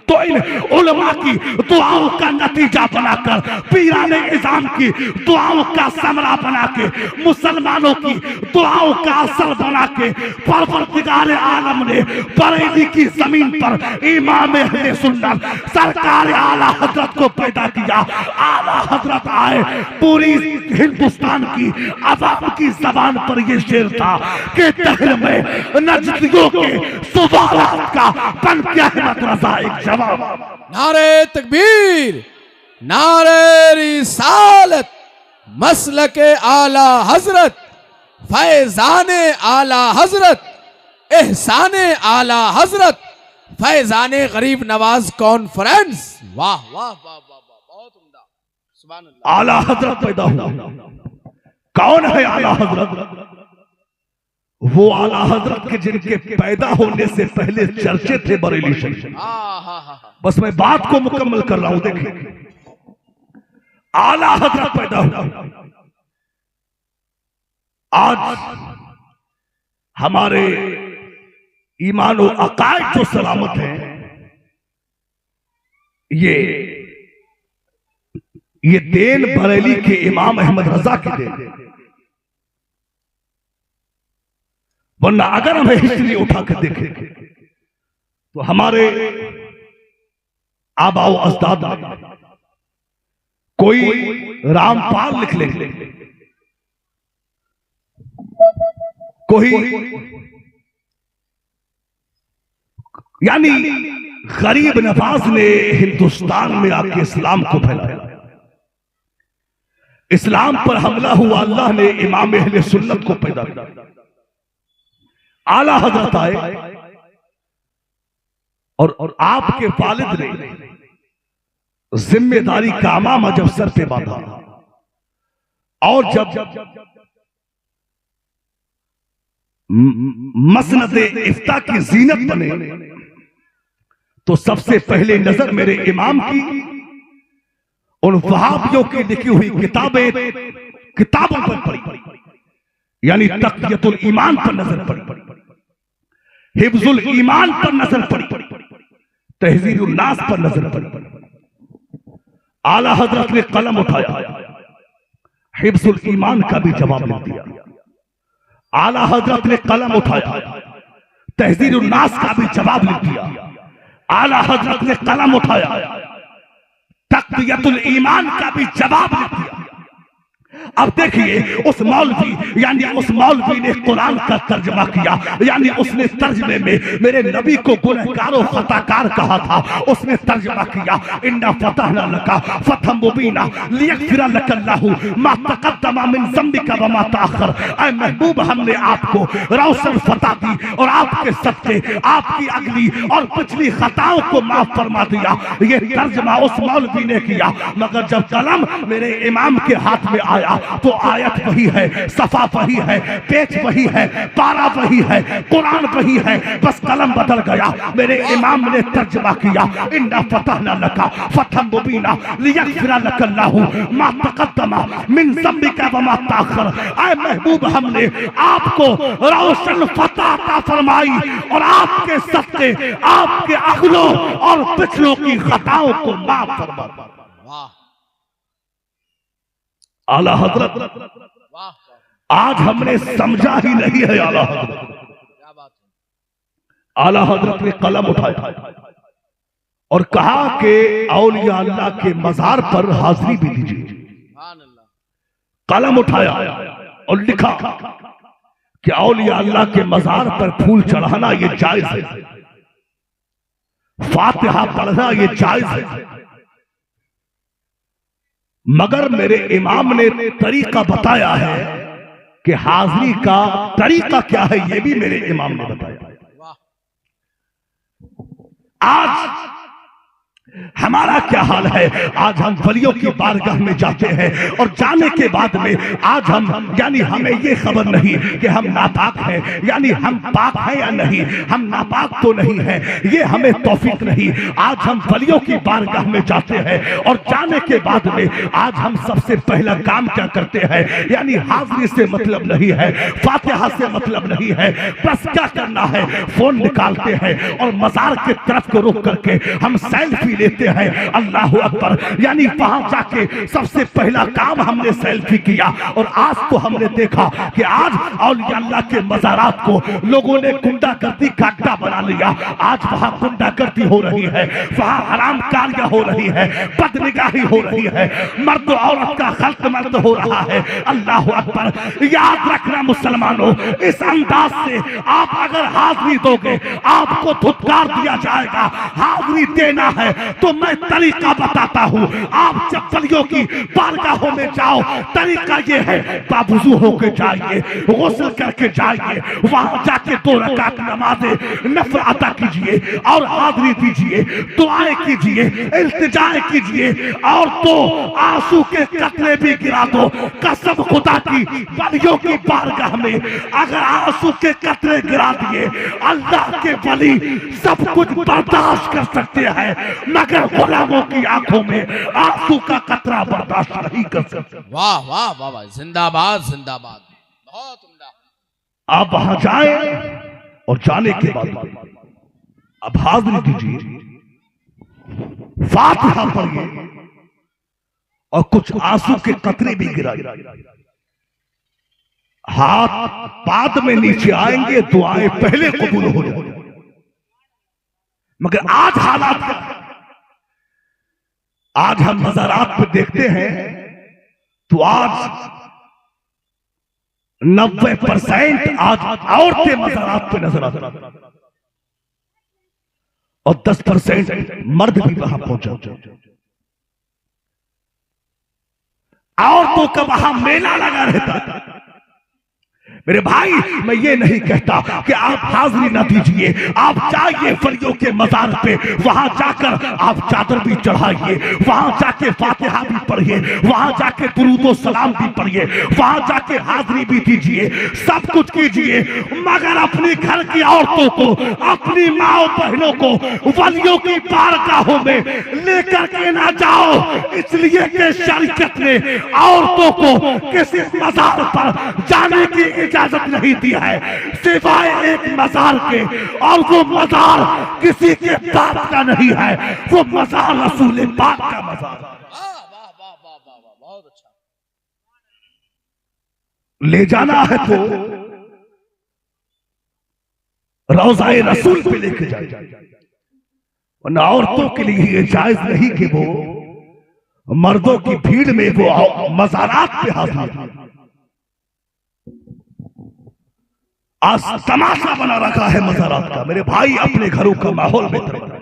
तो इन उलमा की दुआओं का नतीजा बनाकर, पीराने इज़ाम की दुआओं का समरा बना के, मुसलमानों की दुआओं का असर बना के परवरदिगार आलम ने बरेली की जमीन पर इमाम अहले सुन्नत सरकार आला हजरत को पैदा किया। आला हजरत आए, पूरी हिंदुस्तान की आवाम की जबान पर यह शेर था कि तहर में नजदियों के सवालात का बन के अहमद रजा एक जवाब। नारे तकबीर, नारे रिसालत, मसलके आला हजरत, फैजाने आला हजरत, एहसाने आला हजरत, फैजाने गरीब नवाज कॉन्फ्रेंस। वाह वाह वाह वाह वाह, बहुत उम्दा। सुभान अल्लाह। आला हजरत पैदा हुआ। कौन है आला हजरत? वो आला हजरत के जिनके पैदा होने से पहले चर्चे थे बरेली शरीफ। बस मैं बात को मुकम्मल कर रहा हूं। देखिए, आला हजरत पैदा हुआ। आज हमारे ईमान और अकायद जो सलामत है, ये देन बरेली के इमाम अहमद रजा की देन। वरना अगर हमें हिस्ट्री उठाकर देखें तो हमारे आबाओ अजदाद कोई रामपाल लिख लेंगे, कोई यानी गरीब नवाज ने हिंदुस्तान में आके इस्लाम को फैलाया। इस्लाम पर हमला हुआ, अल्लाह ने इमाम अहले सुन्नत को पैदा किया। आला हजरत आए और आपके वालिद ने जिम्मेदारी का अमामा जब सर पे बांधा और जब मसनद इफ्ता की जीनत बने तो सबसे पहले नजर मेरे इमाम की उन वहाबियों की लिखी हुई किताबों पर पड़ी, यानी तक़ियतुल ईमान पर नजर पड़ी, हिफ्जुल ईमान पर नजर पड़ी, तहज़ीरुन नास पर नजर पड़ी। आला हजरत ने कलम उठाया, हिफ्जुल ईमान का भी जवाब लिख दिया। आला हजरत ने कलम उठाया, तहज़ीरुन नास का भी जवाब लिख दिया। आला हजरत ने कलम उठाया, तक़ियतुल ईमान का भी जवाब लिख दिया। अब देखिए उस मौलवी यानी उस मौलवी ने कुरान का तर्जमा किया, यानी उसने तर्जमे में मेरे नबी को गुनहगार और खताकार कहा था। उसने तर्जमा किया, इन्ना फतहना लका फतहम मुबीना लियगफिर लकल्लाहु मा तक़द्दम मिन ज़म्बिका व मा तअख़्ख़र। ऐ महबूब, हमने आपको रोशन फतह दी और आपके सदक़े आपकी अगली और पिछली खताओं को माफ फरमा दिया। ये तर्जमा उस मौलवी ने किया, मगर जब कलम मेरे इमाम के हाथ में आया तो आयत वही है, सफा वही है, पेज वही है, पारा वही है, कुरान वही है, बस कलम बदल गया। मेरे इमाम ने तर्जमा किया, इन्ना फतहना लका फतहम मुबीना लियगफिर लकल्लाहु मा तक़द्दम मिन ज़म्बिका व मा तअख़्ख़र। ऐ महबूब, हमने आपको रोशन फतह अता फरमाई और आपके सदक़े आपके अगलों और पिछलों की खताओं को माफ फरमा। आला हजरत आज हमने समझा ही नहीं है। आला हजरत ने कलम उठाया और कहा कि औलिया अल्लाह के मजार पर हाजिरी भी दीजिए। कलम उठाया और लिखा कि औलिया अल्लाह के मजार पर फूल चढ़ाना ये जायज है, फातिहा पढ़ना ये जायज है, मगर मेरे इमाम ने तरीका बताया है कि हाजिरी का तरीका क्या है, यह भी मेरे इमाम ने बताया। आज हमारा क्या हाल है? आज हम वलियों की बारगाह में जाते हैं और जाने के बाद में आज हम यानी हमें ये खबर नहीं कि हम नापाक हैं, यानी हम पाक हैं या नहीं, हम नापाक तो नहीं है, ये हमें तौफीक नहीं। आज हम वलियों की बारगाह में जाते हैं और जाने के बाद में आज हम सबसे पहला काम क्या करते हैं, यानी हाजिरी से मतलब नहीं है, फातिहा से मतलब नहीं है, बस क्या करना है, फोन निकालते हैं और मजार के तरफ को रुक करके हम सेल्फी लेते हैं। अल्लाह अकबर, यानी वहां जाके सबसे पहला काम हमने सेल्फी किया। और आज तो हमने देखा कि आज औलिया अल्लाह के मज़ारात को लोगों ने गुंडागर्दी का अड्डा बना लिया। आज वहां गुंडागर्दी हो रही है, वहां हराम कारियां हो रही है, बदनिगाही हो रही है, मर्द औरत का खल्क मर्द हो रहा है। अल्लाह अकबर, याद रखना मुसलमानों, इस अंदाज से आप अगर हाजिरी दोगे आपको धुतकार दिया जाएगा। हाजिरी देना है तो मैं तरीका बताता हूं। आप जब वलियों की बारगाहों में जाओ, तरीका ये है, बावुज़ू होकर जाइए, गुस्ल करके जाइए, वहां जाके 2 रकात नमाज़े नफ़ल अता कीजिए और हाजिरी दीजिए, दुआएं कीजिए, इल्तिजाएं कीजिए और 2 आंसू के कतरे भी गिरा दो। कसम खुदा की, वलियों की बारगाह में अगर आंसू के कतरे गिरा दिए, अल्लाह के वली सब कुछ बर्दाश्त कर सकते हैं, मगर गुलामों की आंखों में आंसू का कतरा बर्दाश्त नहीं कर सकते। वाह वाह वाह वाह, जिंदाबाद जिंदाबाद, बहुत उम्दा। आप वहां जाए और जाने के बाद अब हाजिरी दीजिए, फातिहा पढ़िए और कुछ आंसू के कतरे भी गिराइए। हाथ बाद में नीचे आएंगे, दुआएं पहले कबूल हो जाएंगी। मगर आज हालात क्या है? आज हम मज़ारात पे देखते हैं तो आज 90% आज औरतें मज़ारात पे नजर आती हैं और 10% मर्द भी वहां पहुंचा। औरतों का वहां मेला लगा रहता है, मेरे भाई, मैं ये नहीं कहता कि आप हाजिरी ना दीजिए, आप जाइए वलियों के मजार पे, वहां जाकर आप चादर भी चढ़ाइए, वहां जाके फातिहा भी पढ़िए, वहां जाके दुरूद व सलाम भी पढ़िए, वहां जाके हाजिरी भी दीजिए, सब कुछ कीजिए, मगर अपने घर की औरतों को, अपनी माँ बहनों को वलियों की बारगाहों में लेकर के ना जाओ, इसलिए कि शरीयत ने औरतों को किसी मजार पर जाने की इजाजत नहीं दी है सिवाय एक मजार के, और वो मजार किसी के बाप का नहीं है, वो मजार रसूल पाक का मजार। वाह वाह वाह वाह वाह वाह, बहुत अच्छा। ले जाना है तो रोज़ाए रसूल पे लेके जाए, वरना औरतों के लिए ये जायज नहीं कि वो मर्दों की भीड़ में वो मज़ारात पे हाजिर। आज तमाशा बना रखा है मज़ारात का। मेरे भाई, अपने घरों का माहौल बेहतर बनाए,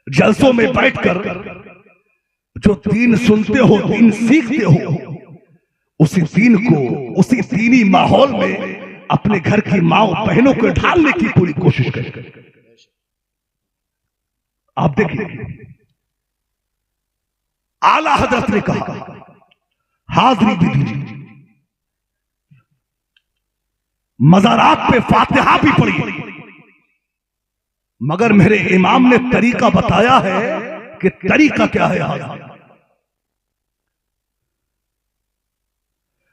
जलसों में बैठकर जो दीन सुनते हो, दीन सीखते हो, उसी दीन को, उसी दीनी माहौल में अपने घर की माँ बहनों को ढालने की पूरी कोशिश करें। आप देखिए, आला हजरत ने कहा हाजिरी भी दीजिए, मज़ारात पे फातिहा भी पढ़िए, मगर मेरे इमाम ने तरीका बताया है कि तरीका क्या है। हाजिरी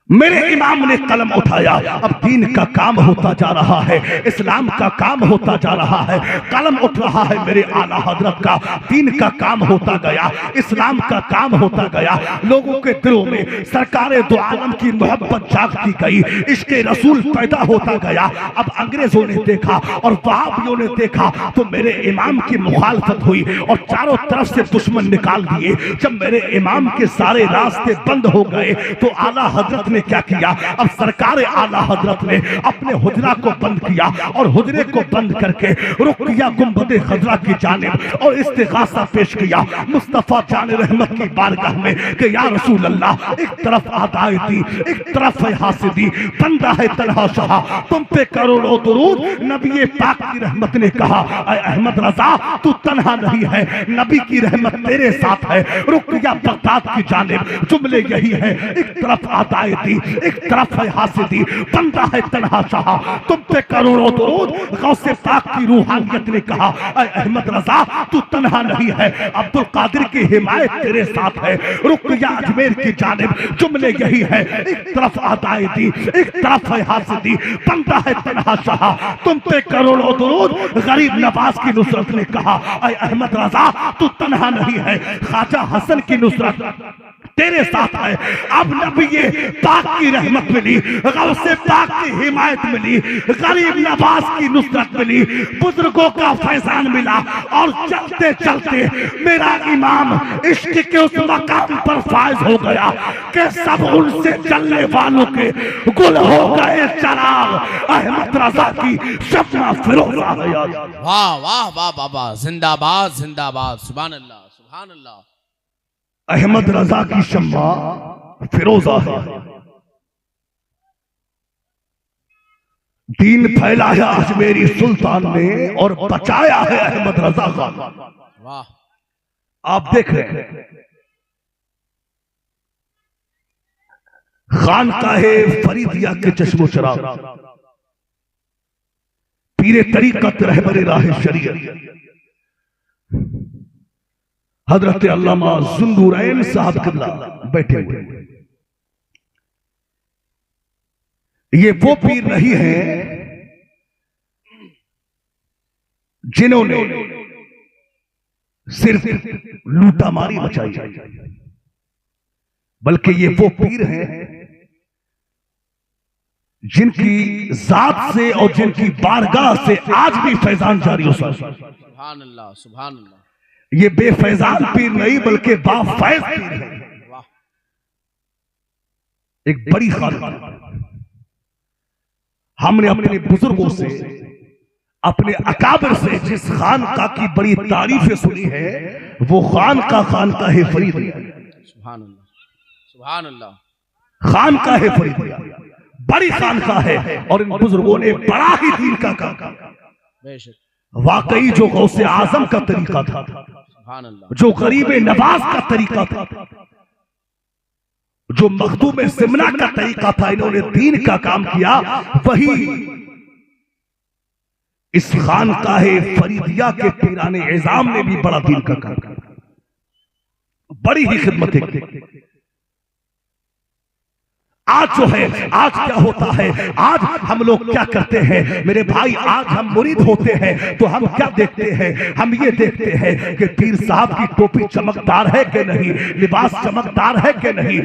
मेरे इमाम ने कलम उठाया, अब दीन का काम होता जा रहा है, इस्लाम का काम होता जा रहा है, कलम उठ रहा है मेरे आला हजरत का, दीन का काम होता गया, इस्लाम का काम होता गया, लोगों के दिलों में सरकारे दो आलम की मोहब्बत जागती गई, इसके रसूल पैदा होता गया। अब अंग्रेजों ने देखा और वहाबियों ने देखा तो मेरे इमाम की मुखालफत हुई और चारों तरफ से दुश्मन निकाल दिए। जब मेरे इमाम के सारे रास्ते बंद हो गए तो आला हजरत क्या किया, अब सरकार आला हजरत ने अपने हुजरा को बंद किया और हुजरे को बंद करके रुक किया गुंबदे खजरा की जानिब और इस्तिगासा पेश किया मुस्तफा जान रहमत की बारगाह में कि या रसूल अल्लाह, एक तरफ आदाए दी, एक तरफ है हासिदी, बंदा है तन्हा शाह, तुम पे करोड़ों दुरूद। नबी पाक की रहमत ने कहा, ऐ अहमद रजा, तू तन्हा नहीं है, नबी की रहमत तेरे साथ है। रुक किया बगदाद की जानिब, जुमले यही है, एक तरफ आदाए दी, एक तरफ है हासिदी, बंदा है तन्हा शाह, तुम पे करोड़ों दुरूद। गौसे पाक की रूहानियत ने कहा, ऐ अहमद रजा, तू तन्हा नहीं है, अब्दुल कादिर की हिमायत तेरे साथ है। रुकया अजमेर की जानिब, जुमले यही है, एक तरफ आदाए दी, एक तरफ है हासिदी, बंदा है तन्हा शाह, तुम पे करोड़ों दुरूद। गरीब नवाज की नुसरत ने कहा, ऐ अहमद रजा, तू तन्हा नहीं है, ख्वाजा हसन की नुसरत तेरे साथ है। अब नबी पाक की रहमत मिली, गौसे पाक की हिमायत मिली, गरीब नवाज की नुसरत मिली, बुजुर्गों का फैजान मिला और चलते चलते मेरा इमाम इश्क के उस मकाम पर फायज हो गया कि सब उनसे चलने वालों के गुल हो गए चराग। अहमद रजा की शम्मा फिरोजा है। वाह वाह वाह बाबा, जिंदाबाद जिंदाबाद, सुभान अल्लाह सुभान अल्लाह। अहमद रजा की शम्मा फिरोजा है। दीन फैलाया अजमेरी सुल्तान ने और बचाया है अहमद रजा का। वाह, आप देख रहे हैं खानकाहे फरीदिया के चश्मो चराग, पीरे तरीकत रहबरे राह शरीयत हजरत अल्लामा ज़ुन्नूरैन साहब किबला बैठे हुए। ये वो पीर नहीं है जिन्होंने सिर्फ लूटामारी मचाई, बल्कि ये वो पीर हैं जिनकी जात से और जिनकी बारगाह से आज भी फैजान जारी हो। सुभान अल्लाह सुभान अल्लाह। ये बेफैजान पीर नहीं बल्कि बाफैज पीर है। एक बड़ी खानका हमने अपने बुजुर्गों से, अपने अकाबिर से जिस खानका की बड़ी तारीफें सुनी है वो खानका है फरीदिया। सुभान अल्लाह सुभान अल्लाह। खानका है फरीदिया बड़ी खानका है और इन बुजुर्गों ने बड़ा ही दीन का काम। बेशक वाकई जो गौसे आजम का तरीका था, सुभान अल्लाह, जो गरीब नवाज का तरीका था, जो मखदूम सिमना का तरीका था, इन्होंने दीन का काम किया। वही इस खानकाहे फरीदिया के पीराने एजाम ने भी बड़ा दीन का काम किया, बड़ी ही खिदमतें की। आज जो है, आज क्या होता है, आज हम लोग क्या करते हैं मेरे भाई, आज हम मुरीद होते हैं तो हम क्या देखते हैं, हम ये देखते हैं कि पीर साहब की टोपी चमकदार है कि नहीं, लिबास चमकदार है कि नहीं,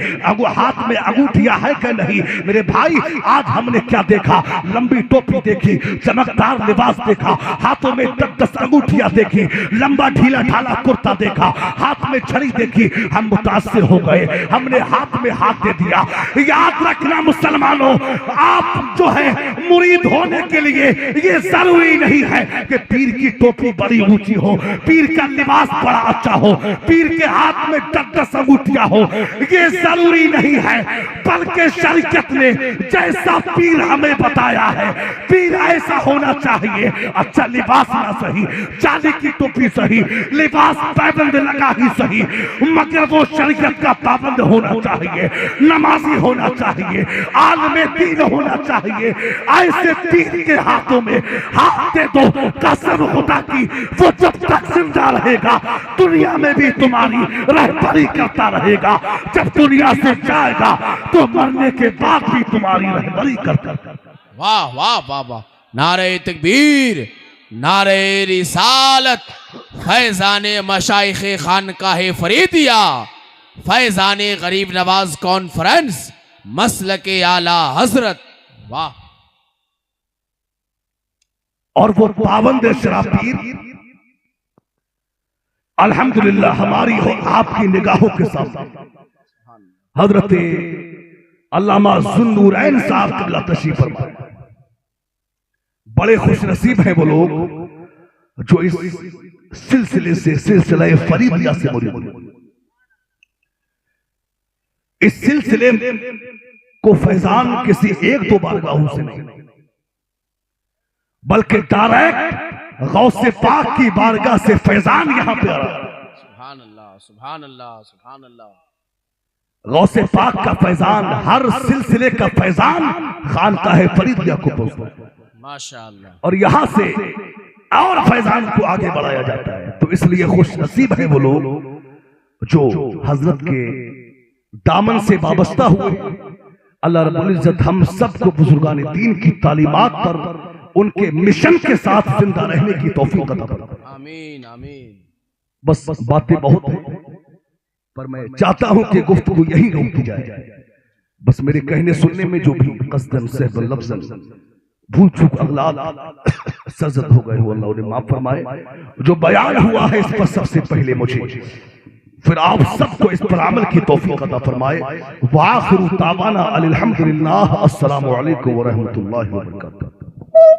हाथ में अंगूठिया है कि नहीं। मेरे भाई आज हमने क्या देखा, लंबी टोपी देखी, चमकदार लिबास देखा, हाथों में 10-10 अंगूठिया देखी, लंबा ढीला ढाला कुर्ता देखा, हाथ में छड़ी देखी, हम मुतासिर हो गए, हमने हाथ में हाथ दे दिया। याद रखना मुसलमानों, आप जो है मुरीद होने के लिए ये जरूरी नहीं है कि पीर की टोपी बड़ी ऊंची हो, पीर का लिबास बड़ा अच्छा हो, पीर के हाथ में 10-10 अंगूठियां हो, ये जरूरी नहीं है। बल्कि शरीयत ने जैसा पीर हमें बताया है, पीर ऐसा होना चाहिए। अच्छा लिबास ना सही, चांदी की टोपी सही, लिबास पाबंद लगा ही सही, मगर वो शरीयत का पाबंद होना चाहिए, नमाजी होना चाहिए, आलमे दीन होना चाहिए। ऐसे पीर के हाथों में हाथ दे दो, कसम खुदा की, वो जब तक जिंदा रहेगा दुनिया में भी तुम्हारी रहबरी करता रहेगा, जब दुनिया से जाएगा तो मरने के बाद भी तुम्हारी रहबरी करता। वाह वाह वाह वाह, नारे तकबीर, नारे रिसालत, फैजाने मशाइखे खानकाहे फरीदिया, फैजाने गरीब नवाज कॉन्फ्रेंस, मसलके आला हजरत। वाह। और वो पाबंद शराबीर अल्हम्दुलिल्लाह हमारी हो आपकी निगाहों के सामने हजरत अल्लामा ज़ुन्नूरैन साहब क़िबला तशरीफ फरमाए। बड़े खुश नसीब हैं वो लोग जो इस सिलसिले से, सिलसिला फरीदिया से मुरीद, इस सिलसिले को फैजान किसी 1-2 बारगाहों से नहीं, बल्कि डायरेक्ट गौसे पाक की बारगाह से फैजान यहां पे आ रहा है। सुभान अल्लाह, सुभान अल्लाह, सुभान अल्लाह। गौसे पाक का फैजान, हर सिलसिले का फैजान खानकाहे फरीदिया को पहुंचता है माशाअल्लाह, और यहां से और फैजान को आगे बढ़ाया जाता है। तो इसलिए खुश नसीब है वो लोग जो हजरत के दामन से वाबस्ता हुए। अल्लाह रब्बुल इज्जत हम सबको बुजुर्गान दीन की तालीमात पर, उनके मिशन के साथ जिंदा रहने की तौफीक अता फरमाए। आमीन आमीन। बस बातें बहुत हैं, पर मैं चाहता हूं कि गुफ्तगू यही रोक दी जाए। बस मेरे कहने सुनने में जो भी कसदन सहबन लफ्ज़न भूल चूक अगलात सजद हो गए हो, अल्लाह उन्हें माफ फरमाए। जो बयान हुआ है इस पर सबसे पहले मुझे, फिर आप सबको इस पर अमल की तौफीक अता फरमाए। व आखिरु दावाना अनिल हम्दुलिल्लाह, अस्सलामु अलैकुम व रहमतुल्लाहि व बरकातहू।